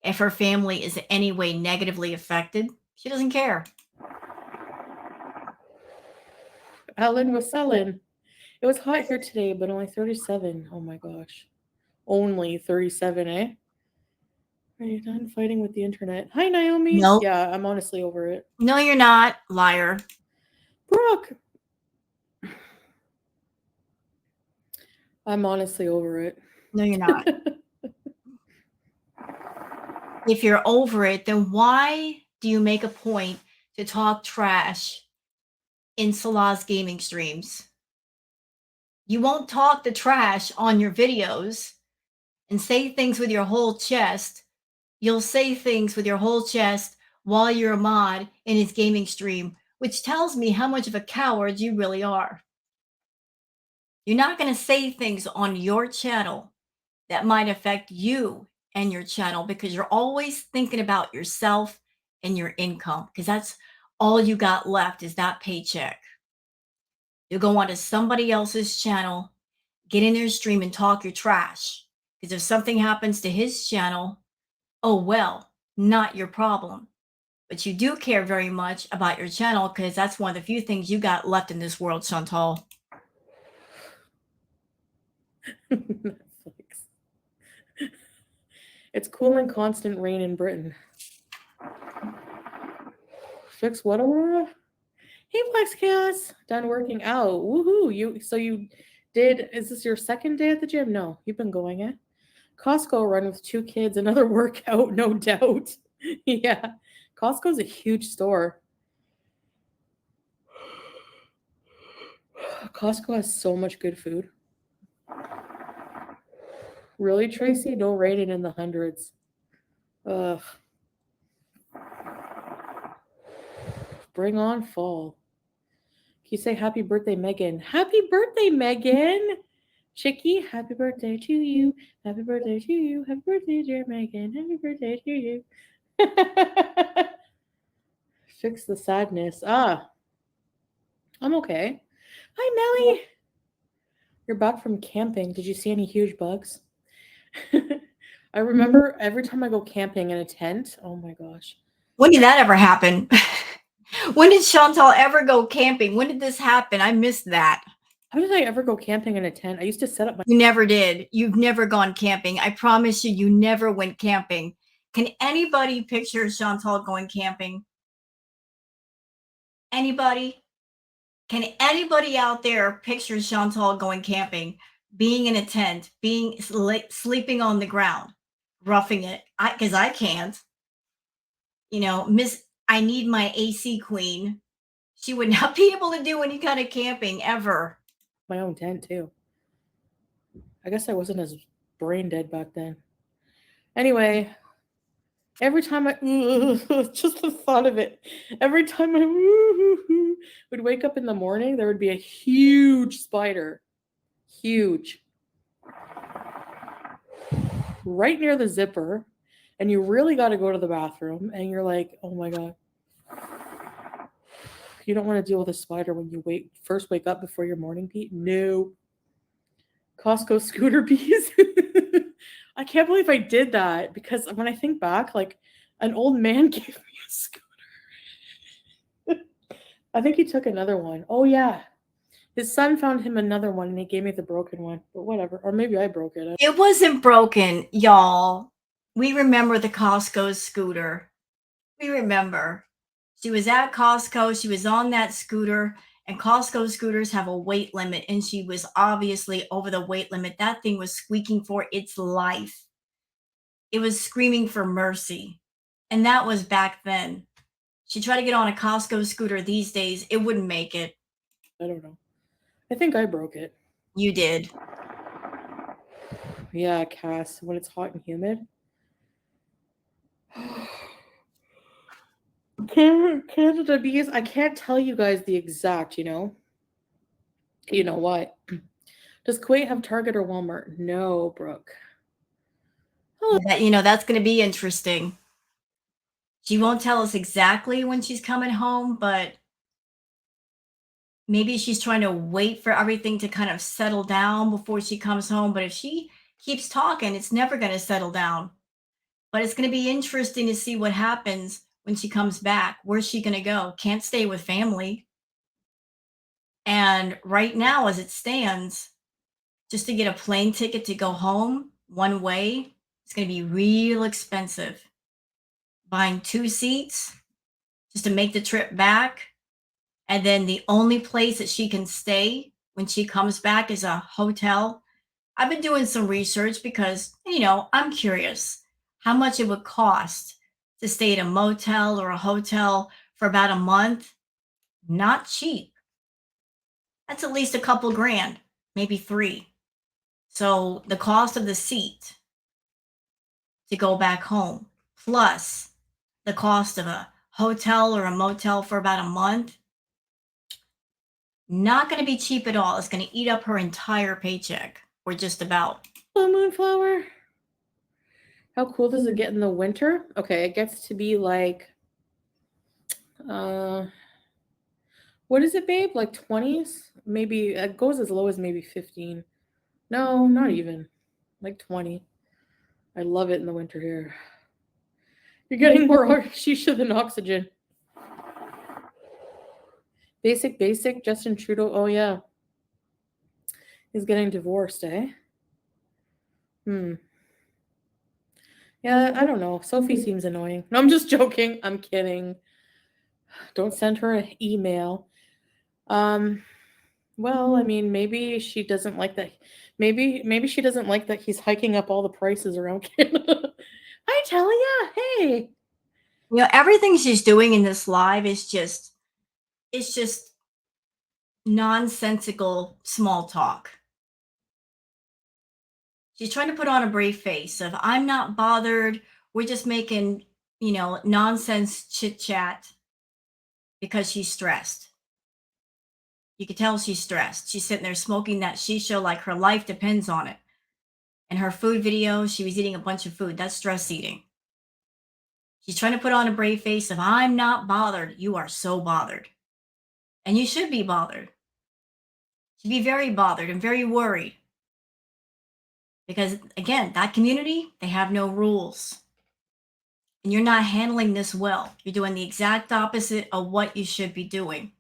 if her family is in any way negatively affected. She doesn't care. Alan was selling. It was hot here today, but only 37. Oh my gosh. Only 37, eh? Are you done fighting with the internet? Hi, Naomi. No, Yeah, I'm honestly over it. no, you're not, liar. Brooke, I'm honestly over it. No, you're not. If you're over it, then why do you make a point to talk trash in Salah's gaming streams? You won't talk the trash on your videos and say things with your whole chest. You'll say things with your whole chest while you're a mod in his gaming stream, which tells me how much of a coward you really are. You're not going to say things on your channel that might affect you and your channel because you're always thinking about yourself and your income because that's all you got left is that paycheck. You'll go onto somebody else's channel, get in their stream and talk your trash. Because if something happens to his channel, oh well, not your problem. But you do care very much about your channel because that's one of the few things you got left in this world, Chantal. Netflix. It's cool and constant rain in Britain. Fix what, Aurora? Hey, Flex Chaos. Done working out. Woohoo. You did, is this your second day at the gym? No, you've been going, eh? Costco run with 2 kids, another workout, no doubt. Yeah. Costco's a huge store. Costco has so much good food. Really, Tracy? No rating in the hundreds. Ugh. Bring on fall. Can you say happy birthday, Megan? Happy birthday, Megan! Chicky, happy birthday to you. Happy birthday to you. Happy birthday, dear Megan. Happy birthday to you. Fix the sadness. Ah, I'm okay. Hi, Melly. You're back from camping. Did you see any huge bugs? I remember every time I go camping in a tent, oh my gosh. When did that ever happen? When did Chantal ever go camping? When did this happen? I missed that. How did I ever go camping in a tent? I used to set up my. You never did. You've never gone camping. I promise you, you never went camping. Can anybody picture Chantal going camping? Anybody? Can anybody out there picture Chantal going camping, being in a tent, being sleeping on the ground, roughing it? Because I can't. Miss, I need my AC queen. She would not be able to do any kind of camping ever. my own tent too. I guess I wasn't as brain dead back then. Anyway, every time I just the thought of it, every time I would wake up in the morning, there would be a huge spider, huge, right near the zipper, and you really got to go to the bathroom, and you're like, oh my god, you don't want to deal with a spider when you first wake up before your morning pee. No, Costco scooter bees. I can't believe I did that because when I think back, like an old man gave me a scooter. I think he took another one. Oh yeah. His son found him another one and he gave me the broken one. But whatever. Or maybe I broke it. It wasn't broken, y'all. We remember the Costco scooter. We remember. She was at Costco. She was on that scooter, and Costco scooters have a weight limit, and she was obviously over the weight limit. That thing was squeaking for its life. It was screaming for mercy. And that was back then. She tried to get on a Costco scooter these days, it wouldn't make it. I don't know. I think I broke it. You did. Yeah, Cass, when it's hot and humid. Canada bees, I can't tell you guys the exact, you know. You know what? Does Kuwait have Target or Walmart? No, Brooke. That's going to be interesting. She won't tell us exactly when she's coming home, but maybe she's trying to wait for everything to kind of settle down before she comes home. But if she keeps talking, it's never going to settle down. But it's going to be interesting to see what happens when she comes back. Where's she going to go? Can't stay with family. And right now, as it stands, just to get a plane ticket to go home one way, it's going to be real expensive. Buying 2 seats just to make the trip back. And then the only place that she can stay when she comes back is a hotel. I've been doing some research because, I'm curious how much it would cost to stay at a motel or a hotel for about a month. Not cheap. That's at least a couple grand, maybe 3. So the cost of the seat to go back home, plus the cost of a hotel or a motel for about a month, not going to be cheap at all. It's going to eat up her entire paycheck, or just about. Hello, Moonflower. How cool does it get in the winter? Okay, it gets to be like, what is it, babe? Like 20s? Maybe it goes as low as maybe 15. No, not even. Like 20. I love it in the winter here. You're getting more shisha than oxygen. Basic, Justin Trudeau. Oh, yeah. He's getting divorced, eh? Yeah, I don't know. Sophie seems annoying. No, I'm just joking. I'm kidding. Don't send her an email. Well, I mean, maybe she doesn't like that. Maybe she doesn't like that he's hiking up all the prices around Canada. Hi, Talia. Hey. Everything she's doing in this live is it's just nonsensical small talk. She's trying to put on a brave face of, I'm not bothered. We're just making, nonsense chit chat because she's stressed. You can tell she's stressed. She's sitting there smoking that shisha like her life depends on it. In her food video, she was eating a bunch of food. That's stress eating. She's trying to put on a brave face of, I'm not bothered. You are so bothered. And you should be bothered. You should be very bothered and very worried. Because again, that community, they have no rules. And you're not handling this well. You're doing the exact opposite of what you should be doing.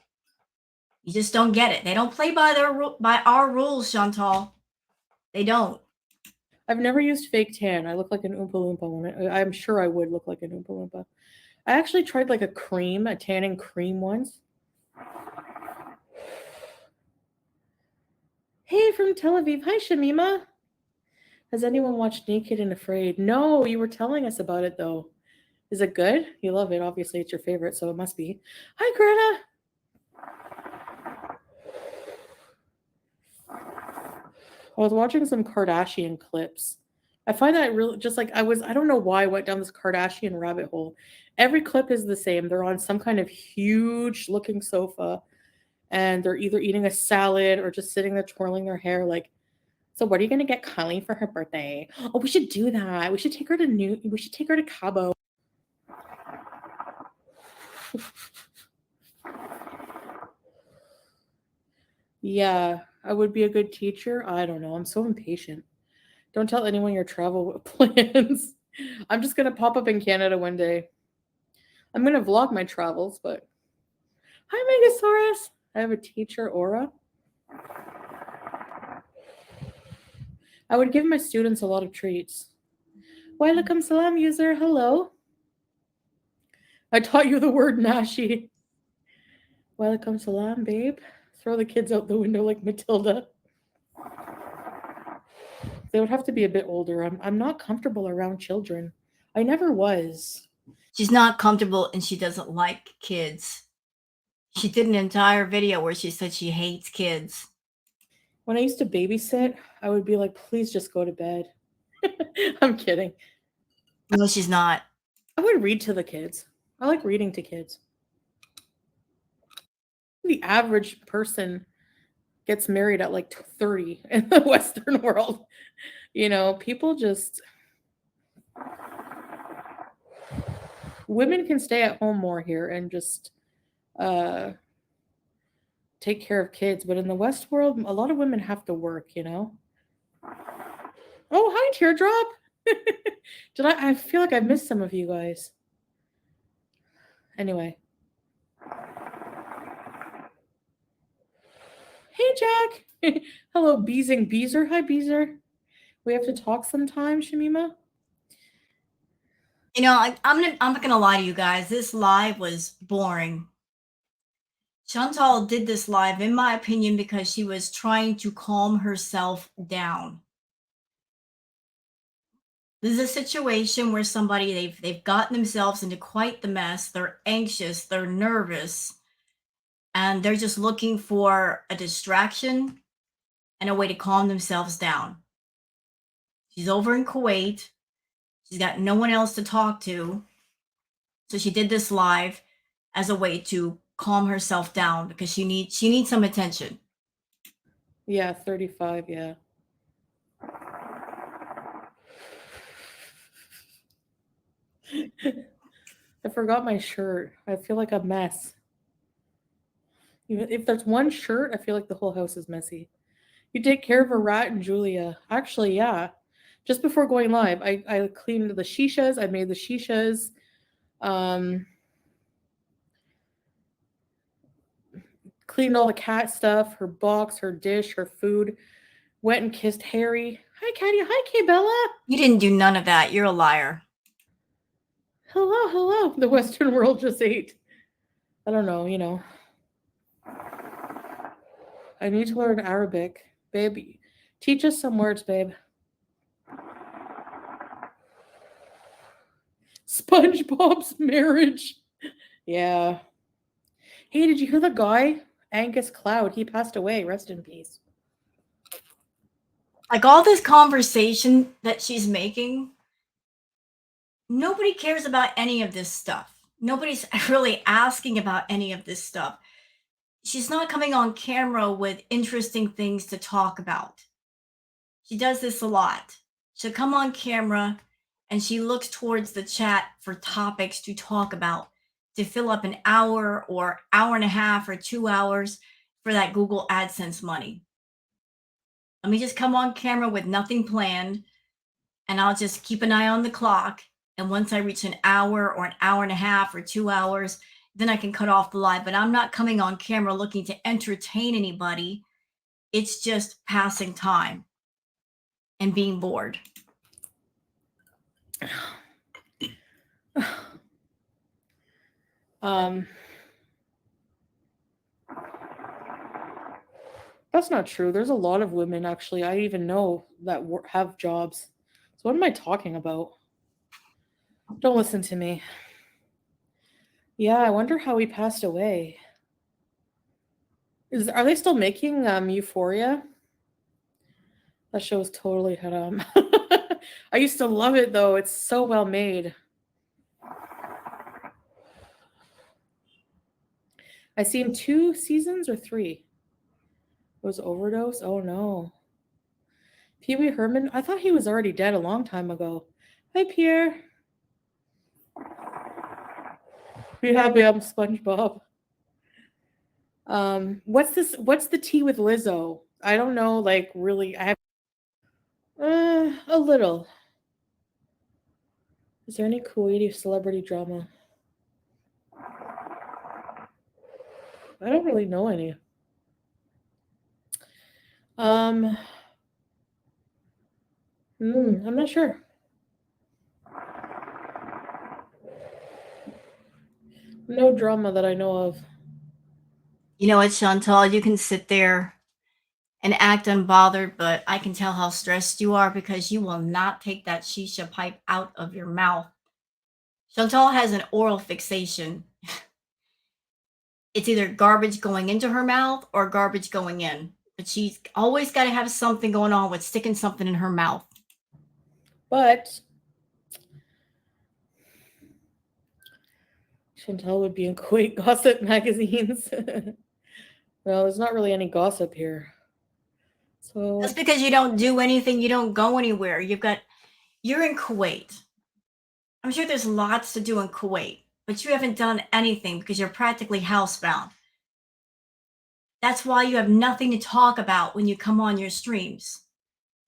You just don't get it. They don't play by our rules, Chantal. They don't. I've never used fake tan. I look like an Oompa Loompa I'm sure I would look like an Oompa Loompa. I actually tried like a tanning cream once. Hey, from Tel Aviv. Hi, Shamima. Has anyone watched Naked and Afraid? No, you were telling us about it though. Is it good? You love it. Obviously, it's your favorite, so it must be. Hi, Greta. I was watching some Kardashian clips. I find that really just like I don't know why I went down this Kardashian rabbit hole. Every clip is the same. They're on some kind of huge looking sofa and they're either eating a salad or just sitting there twirling their hair like, so what are you gonna get Kylie for her birthday? Oh, we should do that. We should take her to Cabo. Yeah, I would be a good teacher. I don't know. I'm so impatient. Don't tell anyone your travel plans. I'm just gonna pop up in Canada one day. I'm gonna vlog my travels, but hi Megasaurus. I have a teacher aura. I would give my students a lot of treats. Walaikum salam, user. Hello. I taught you the word nashi. Walaikum salam, babe. Throw the kids out the window like Matilda. They would have to be a bit older. I'm not comfortable around children. I never was. She's not comfortable and she doesn't like kids. She did an entire video where she said she hates kids. When I used to babysit, I would be like, please just go to bed. I'm kidding. No, she's not. I would read to the kids. I like reading to kids. The average person gets married at like 30 in the Western world. You know, people just. Women can stay at home more here and just uh, take care of kids. But in the West world, a lot of women have to work, you know? Oh, hi, Teardrop. I feel like I missed some of you guys. Anyway. Hey, Jack. Hello, Beezing Beezer. Hi, Beezer. We have to talk sometime, Shamima. You know, I'm not gonna lie to you guys. This live was boring. Chantal did this live, in my opinion, because she was trying to calm herself down. This is a situation where somebody they've gotten themselves into quite the mess. They're anxious, they're nervous, and they're just looking for a distraction and a way to calm themselves down. She's over in Kuwait. She's got no one else to talk to. So she did this live as a way to calm herself down because she needs some attention. Yeah, 35, yeah. I forgot my shirt. I feel like a mess. Even if there's one shirt, I feel like the whole house is messy. You take care of a rat and Julia. Actually, yeah. Just before going live, I cleaned the shishas. I made the shishas. Um, cleaned all the cat stuff, her box, her dish, her food. Went and kissed Harry. Hi, Caddy. Hi, Kay Bella. You didn't do none of that. You're a liar. Hello, hello. The Western world just ate. I don't know, you know. I need to learn Arabic. Babe, teach us some words, babe. SpongeBob's marriage. Yeah. Hey, did you hear the guy? Angus Cloud. He passed away. Rest in peace. Like all this conversation that she's making, nobody cares about any of this stuff. Nobody's really asking about any of this stuff. She's not coming on camera with interesting things to talk about. She does this a lot. She'll come on camera and she looks towards the chat for topics to talk about to fill up an hour or hour and a half or 2 hours for that Google AdSense money. Let me just come on camera with nothing planned and I'll just keep an eye on the clock. And once I reach an hour or an hour and a half or 2 hours, then I can cut off the live. But I'm not coming on camera looking to entertain anybody. It's just passing time and being bored. That's not true. There's a lot of women actually I even know that have jobs. So what am I talking about? Don't listen to me. Yeah, I wonder how he passed away. Are they still making Euphoria? That show is totally haram. I used to love it though. It's so well made. I seen 2 seasons or 3. It was Overdose. Oh no. Pee Wee Herman. I thought he was already dead a long time ago. Hi Pierre. We have SpongeBob. What's this? What's the tea with Lizzo? I don't know. Like really, I have a little. Is there any Kuwaiti celebrity drama? I don't really know any. Um, I'm not sure. No drama that I know of. You know what, Chantal? You can sit there and act unbothered, but I can tell how stressed you are because you will not take that shisha pipe out of your mouth. Chantal has an oral fixation. It's either garbage going into her mouth or garbage going in. But she's always got to have something going on with sticking something in her mouth. But Chantal would be in Kuwait gossip magazines. Well, there's not really any gossip here. That's So, because you don't do anything, you don't go anywhere. You're in Kuwait. I'm sure there's lots to do in Kuwait, but you haven't done anything because you're practically housebound. That's why you have nothing to talk about when you come on your streams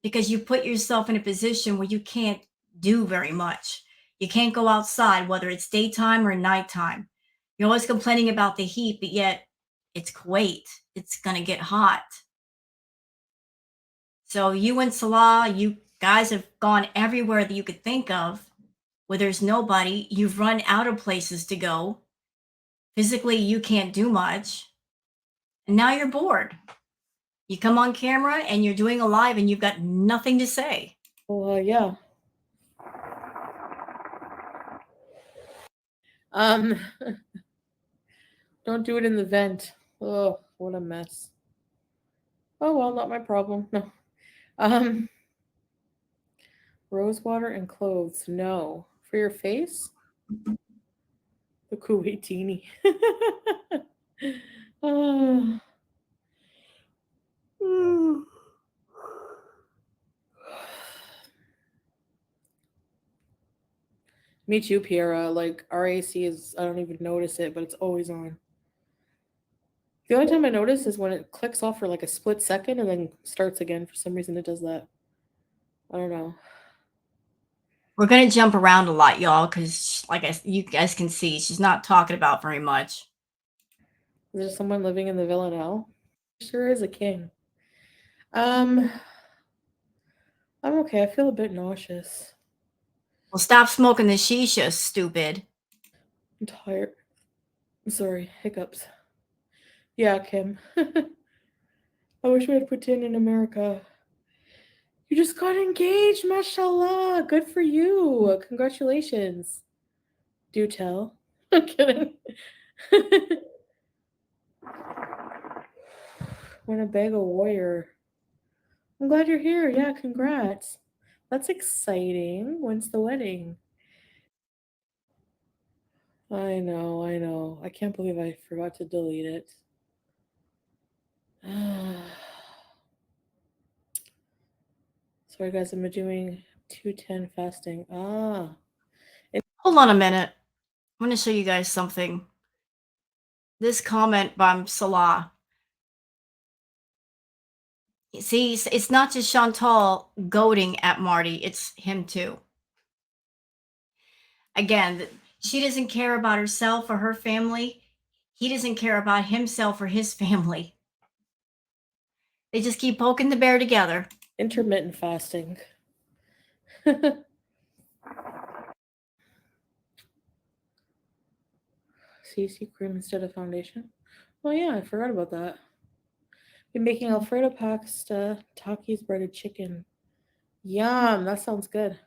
because you put yourself in a position where you can't do very much. You can't go outside, whether it's daytime or nighttime. You're always complaining about the heat, but yet it's Kuwait. It's going to get hot. So you and Salah, you guys have gone everywhere that you could think of where there's nobody. You've run out of places to go. Physically, you can't do much. And now you're bored. You come on camera and you're doing a live and you've got nothing to say. yeah. Um, don't do it in the vent. Oh, what a mess. Oh well, not my problem. No. Um, rose water and cloves. No. For your face? The Kuwaitini. Oh. Me too, Piera. Like RAC is, I don't even notice it, but it's always on. The only time I notice is when it clicks off for like a split second and then starts again. For some reason, it does that. I don't know. We're going to jump around a lot, y'all, because you guys can see, she's not talking about very much. Is there someone living in the villa now? Sure is a king. Um, I'm okay. I feel a bit nauseous. Well, stop smoking the shisha, stupid. I'm tired. I'm sorry, hiccups. Yeah, Kim. I wish we had put in America. You just got engaged, mashallah. Good for you. Congratulations. Do tell. I'm kidding. Winnebago Warrior. I'm glad you're here. Yeah, congrats. That's exciting. When's the wedding? I know, I know. I can't believe I forgot to delete it. Sorry, guys, I'm doing 210 fasting. Hold on a minute. I'm going to show you guys something. This comment by Salah. See, it's not just Chantal goading at Marty, it's him too. Again, she doesn't care about herself or her family. He doesn't care about himself or his family. They just keep poking the bear together. intermittent fasting. CC cream instead of foundation. Oh yeah, I forgot about that. Been making Alfredo pasta, Takis breaded chicken. Yum, that sounds good.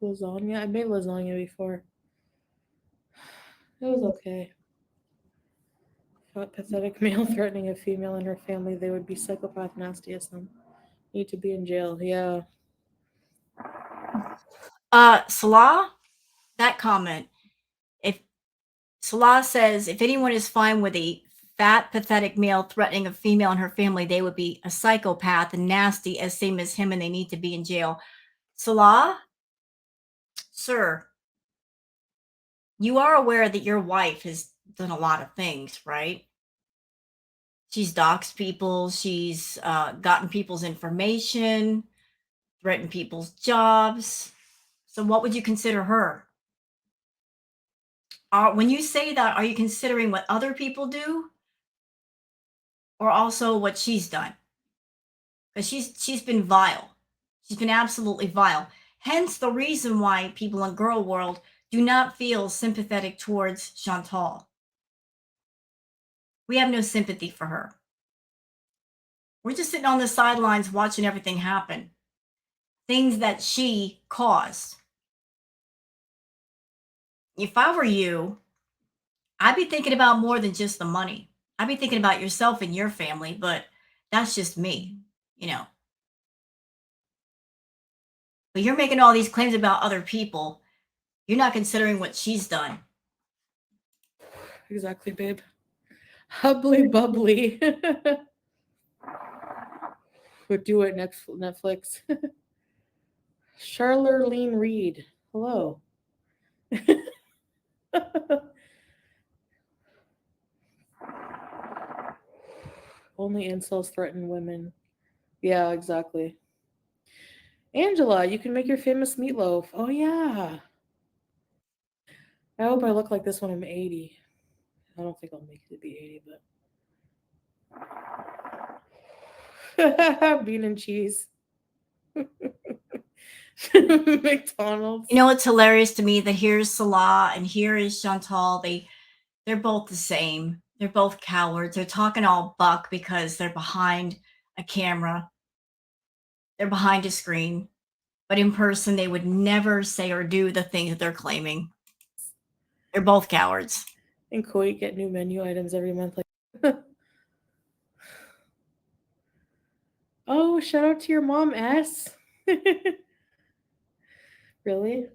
Lasagna. I made lasagna before. It was okay. Pathetic male threatening a female in her family. They would be psychopath nasty as them. Need to be in jail. Yeah. Salah, that comment. If Salah says if anyone is fine with a fat, pathetic male threatening a female in her family, they would be a psychopath and nasty as same as him and they need to be in jail. Salah, sir, you are aware that your wife has done a lot of things, right? She's doxed people, she's gotten people's information, threatened people's jobs. So, what would you consider her? When you say that, are you considering what other people do or also what she's done? Because she's been vile. She's been absolutely vile. Hence the reason why people in girl world do not feel sympathetic towards Chantal. We have no sympathy for her. We're just sitting on the sidelines watching everything happen. Things that she caused. If I were you, I'd be thinking about more than just the money. I'd be thinking about yourself and your family, but that's just me, you know. But you're making all these claims about other people. You're not considering what she's done. Exactly, babe. Hubbly bubbly. Would do it next Netflix. Charlene Reed. Hello. Only incels threaten women. Yeah, exactly. Angela, you can make your famous meatloaf. Oh yeah. I hope I look like this when I'm 80. I don't think I'll make it to be 80, but bean and cheese. McDonald's. You know what's hilarious to me that here's Salah and here is Chantal. They're both the same. They're both cowards. They're talking all buck because they're behind a camera. They're behind a screen. But in person, they would never say or do the things that they're claiming. They're both cowards. In Kuwait, get new menu items every month. Like, oh, shout out to your mom, S. Really?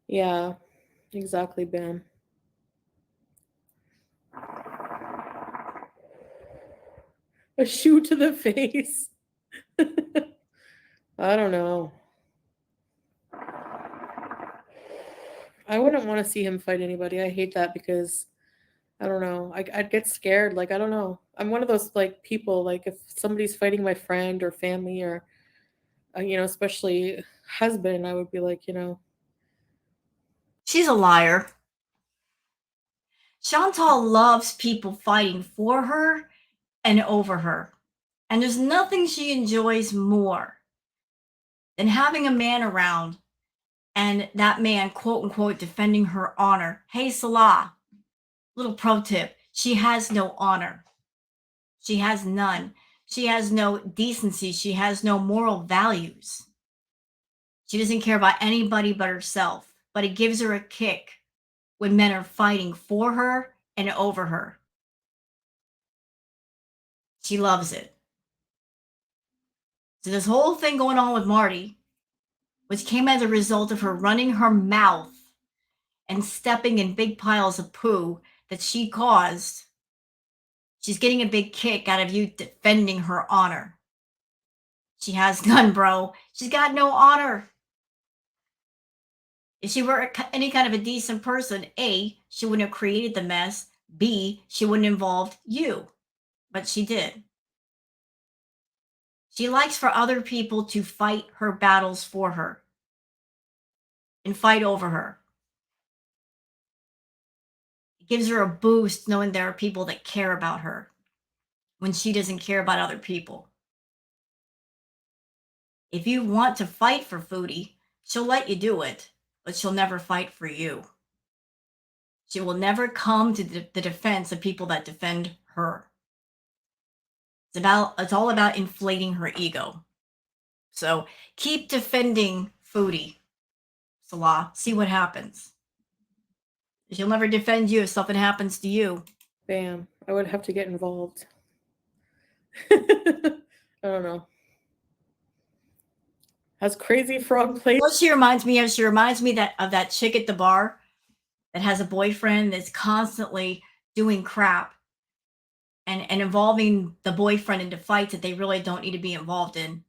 Yeah, exactly, Ben. A shoe to the face. I don't know. I wouldn't want to see him fight anybody. I hate that because I don't know. I'd get scared. Like, I don't know. I'm one of those like people. Like, if somebody's fighting my friend or family or especially husband, I would be like, She's a liar. Chantal loves people fighting for her and over her. And there's nothing she enjoys more than having a man around and that man, quote unquote, defending her honor. Hey, Salah, little pro tip, she has no honor. She has none. She has no decency. She has no moral values. She doesn't care about anybody but herself. But it gives her a kick when men are fighting for her and over her. She loves it. So this whole thing going on with Marty, which came as a result of her running her mouth and stepping in big piles of poo that she caused, she's getting a big kick out of you defending her honor. She has none, bro. She's got no honor. If she were any kind of a decent person, A, she wouldn't have created the mess. B, she wouldn't have involved you. But she did. She likes for other people to fight her battles for her and fight over her. It gives her a boost knowing there are people that care about her when she doesn't care about other people. If you want to fight for Foodie, she'll let you do it, but she'll never fight for you. She will never come to the defense of people that defend her. It's all about inflating her ego. So keep defending Foodie, Salah. See what happens. She'll never defend you if something happens to you. Bam. I would have to get involved. I don't know. Has Crazy Frog played? What she reminds me of, of that chick at the bar that has a boyfriend that's constantly doing crap and involving the boyfriend into fights that they really don't need to be involved in.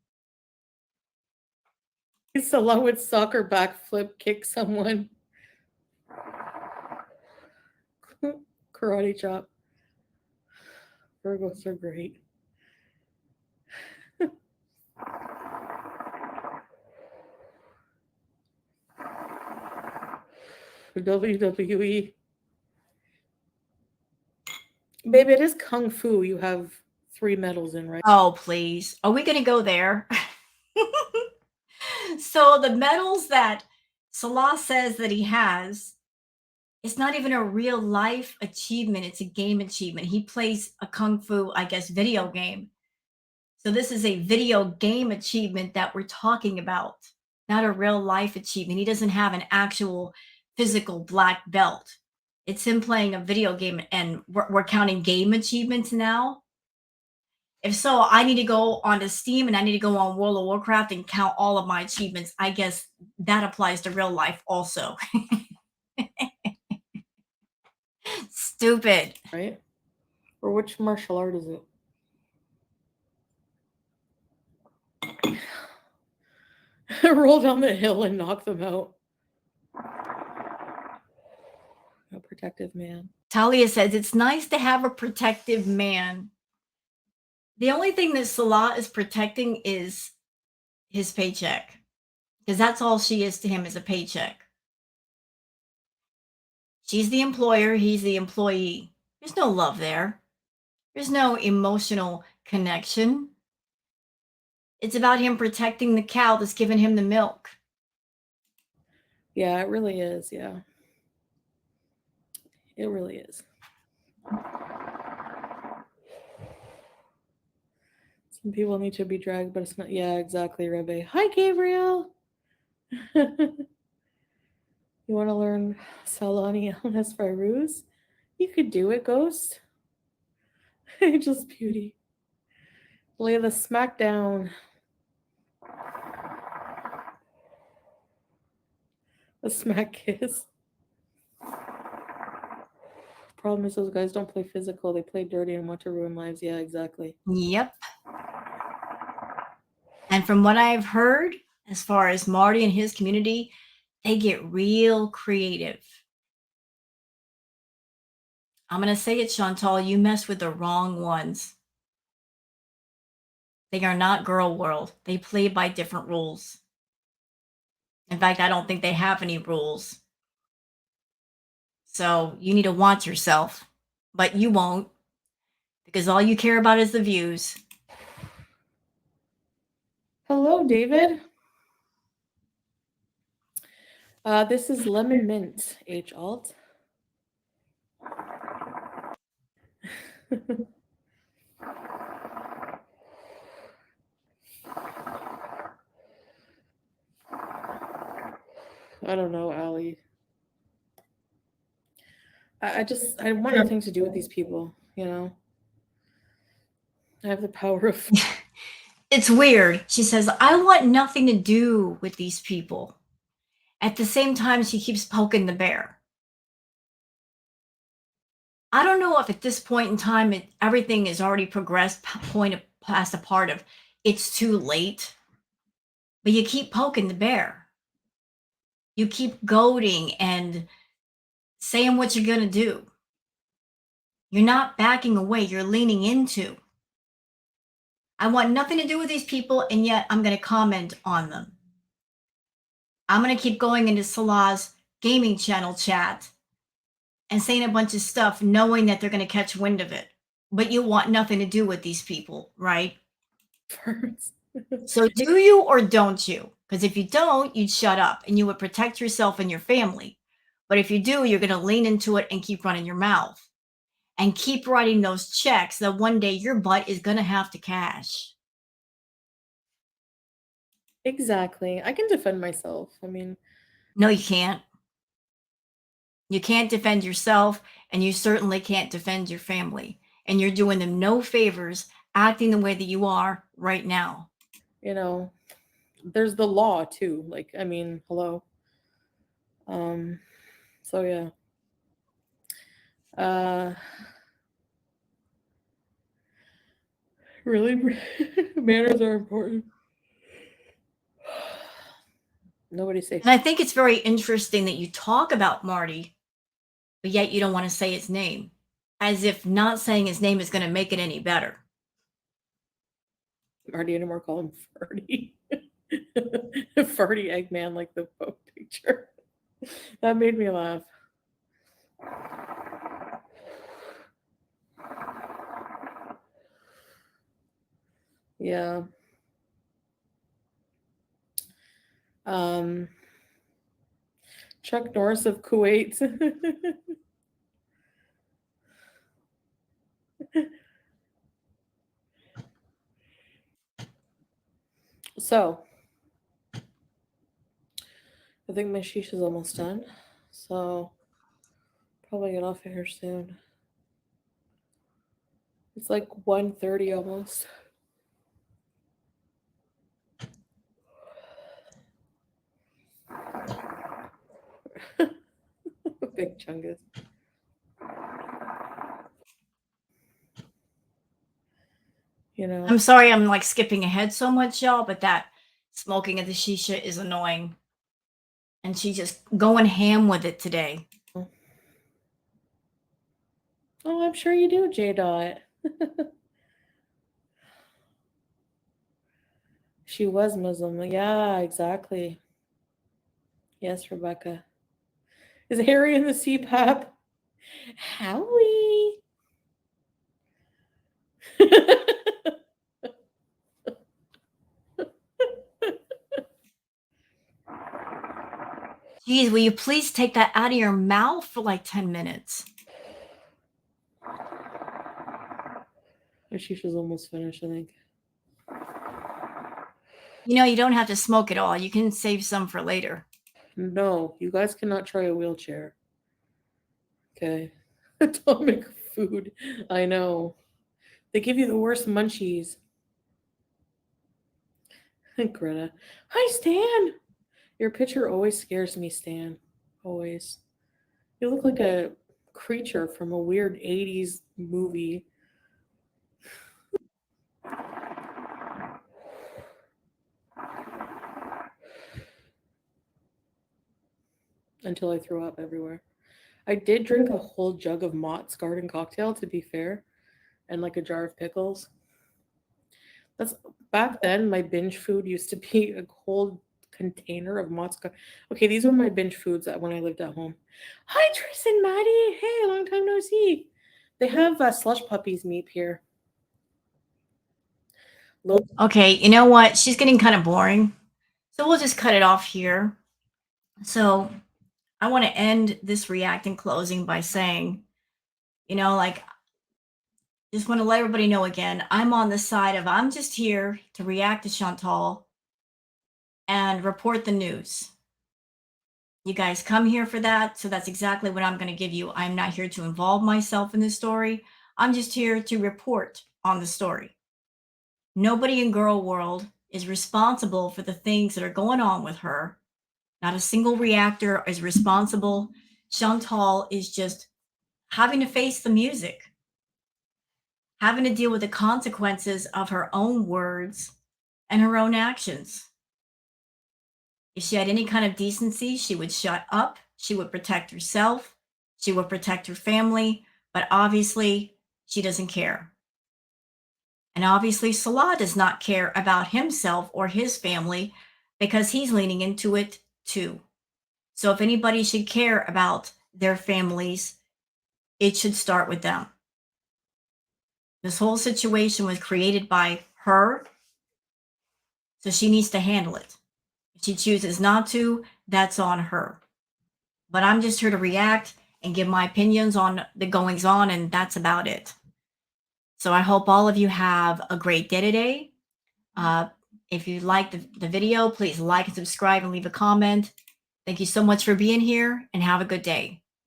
Salah would soccer backflip kick someone. Karate chop. Virgos are great. WWE. Babe, it is Kung Fu. You have 3 medals in, right? Oh, please. Are we going to go there? So the medals that Salah says that he has, it's not even a real life achievement. It's a game achievement. He plays a Kung Fu, I guess, video game. So this is a video game achievement that we're talking about, not a real life achievement. He doesn't have an actual physical black belt. It's him playing a video game, and we're counting game achievements now. If so, I need to go onto Steam and I need to go on World of Warcraft and count all of my achievements. I guess that applies to real life also. Stupid. Right? Or which martial art is it? Roll down the hill and knock them out. A protective man. Talia says, it's nice to have a protective man. The only thing that Salah is protecting is his paycheck, because that's all she is to him, is a paycheck. She's the employer, he's the employee. There's no love there. There's no emotional connection. It's about him protecting the cow that's giving him the milk. Yeah, it really is. Yeah. It really is. Some people need to be dragged, but it's not. Yeah, exactly, Rebe. Hi, Gabriel. You want to learn Salani Elnes Fairuz? You could do it, Ghost. Just beauty. Lay the smack down. A smack kiss. Problem is those guys don't play physical. They play dirty and want to ruin lives. Yeah, exactly. Yep. And from what I've heard, as far as Marty and his community, they get real creative. I'm going to say it, Chantal, you mess with the wrong ones. They are not girl world. They play by different rules. In fact, I don't think they have any rules. So you need to watch yourself, but you won't, because all you care about is the views. Hello, David. This is Lemon Mint, H alt. I don't know, Allie. I want nothing to do with these people, you know? I have the power of... It's weird. She says, I want nothing to do with these people. At the same time, she keeps poking the bear. I don't know if at this point in time, everything is already progressed past the part of it's too late. But you keep poking the bear. You keep goading and saying what you're going to do. You're not backing away. You're leaning into. I want nothing to do with these people, and yet I'm going to comment on them. I'm going to keep going into Salah's gaming channel chat and saying a bunch of stuff, knowing that they're going to catch wind of it. But you want nothing to do with these people, right? So do you or don't you? Because if you don't, you'd shut up and you would protect yourself and your family. But if you do, you're going to lean into it and keep running your mouth and keep writing those checks that one day your butt is going to have to cash. Exactly. I can defend myself. I mean, No, you can't. You can't defend yourself, and you certainly can't defend your family. And you're doing them no favors acting the way that you are right now. you know, there's the law too. Like, I mean, hello. Um, so yeah. Uh, really, manners are important. Nobody's safe. And I think it's very interesting that you talk about Marty, but yet you don't want to say his name, as if not saying his name is going to make it any better. Marty anymore. Call him Ferdy. Ferdy Eggman, like the Pope picture. That made me laugh. Yeah. Um, Chuck Norris of Kuwait. So, I think my sheesh is almost done. So, probably get off of here soon. It's like 1:30 almost. Big chungus. You know. I'm sorry I'm like skipping ahead so much, y'all, but that smoking of the shisha is annoying. And she's just going ham with it today. Oh, I'm sure you do, J. Dot. She was Muslim. Yeah, exactly. Yes, Rebecca. Is Harry in the CPAP? Howie. Geez, will you please take that out of your mouth for like 10 minutes? My shisha's almost finished, I think. You know, you don't have to smoke it all. You can save some for later. No, you guys cannot try a wheelchair. Okay. Atomic food. I know. They give you the worst munchies. Greta. Hi, Stan. Your picture always scares me, Stan. Always. You look like a creature from a weird 80s movie. Until I threw up everywhere. I did drink a whole jug of Mott's Garden Cocktail, to be fair, and like a jar of pickles. That's back then. My binge food used to be a whole container of Mott's. Okay, these were my binge foods when I lived at home. Hi, Tristan, Maddie. Hey, long time no see. They have slush puppies meat here. Okay, you know what? She's getting kind of boring. So we'll just cut it off here. So I want to end this react and closing by saying, you know, like, just want to let everybody know again, I'm on the side of I'm just here to react to Chantal and report the news. You guys come here for that. So that's exactly what I'm going to give you. I'm not here to involve myself in this story. I'm just here to report on the story. Nobody in girl world is responsible for the things that are going on with her. Not a single reactor is responsible. Chantal is just having to face the music, having to deal with the consequences of her own words and her own actions. If she had any kind of decency, she would shut up. She would protect herself. She would protect her family. But obviously, she doesn't care. And obviously, Salah does not care about himself or his family because he's leaning into it too. So if anybody should care about their families, it should start with them. This whole situation was created by her, so she needs to handle it. If she chooses not to, that's on her. But I'm just here to react and give my opinions on the goings on, and that's about it. So I hope all of you have a great day today. If you liked the video, please like and subscribe and leave a comment. Thank you so much for being here, and have a good day.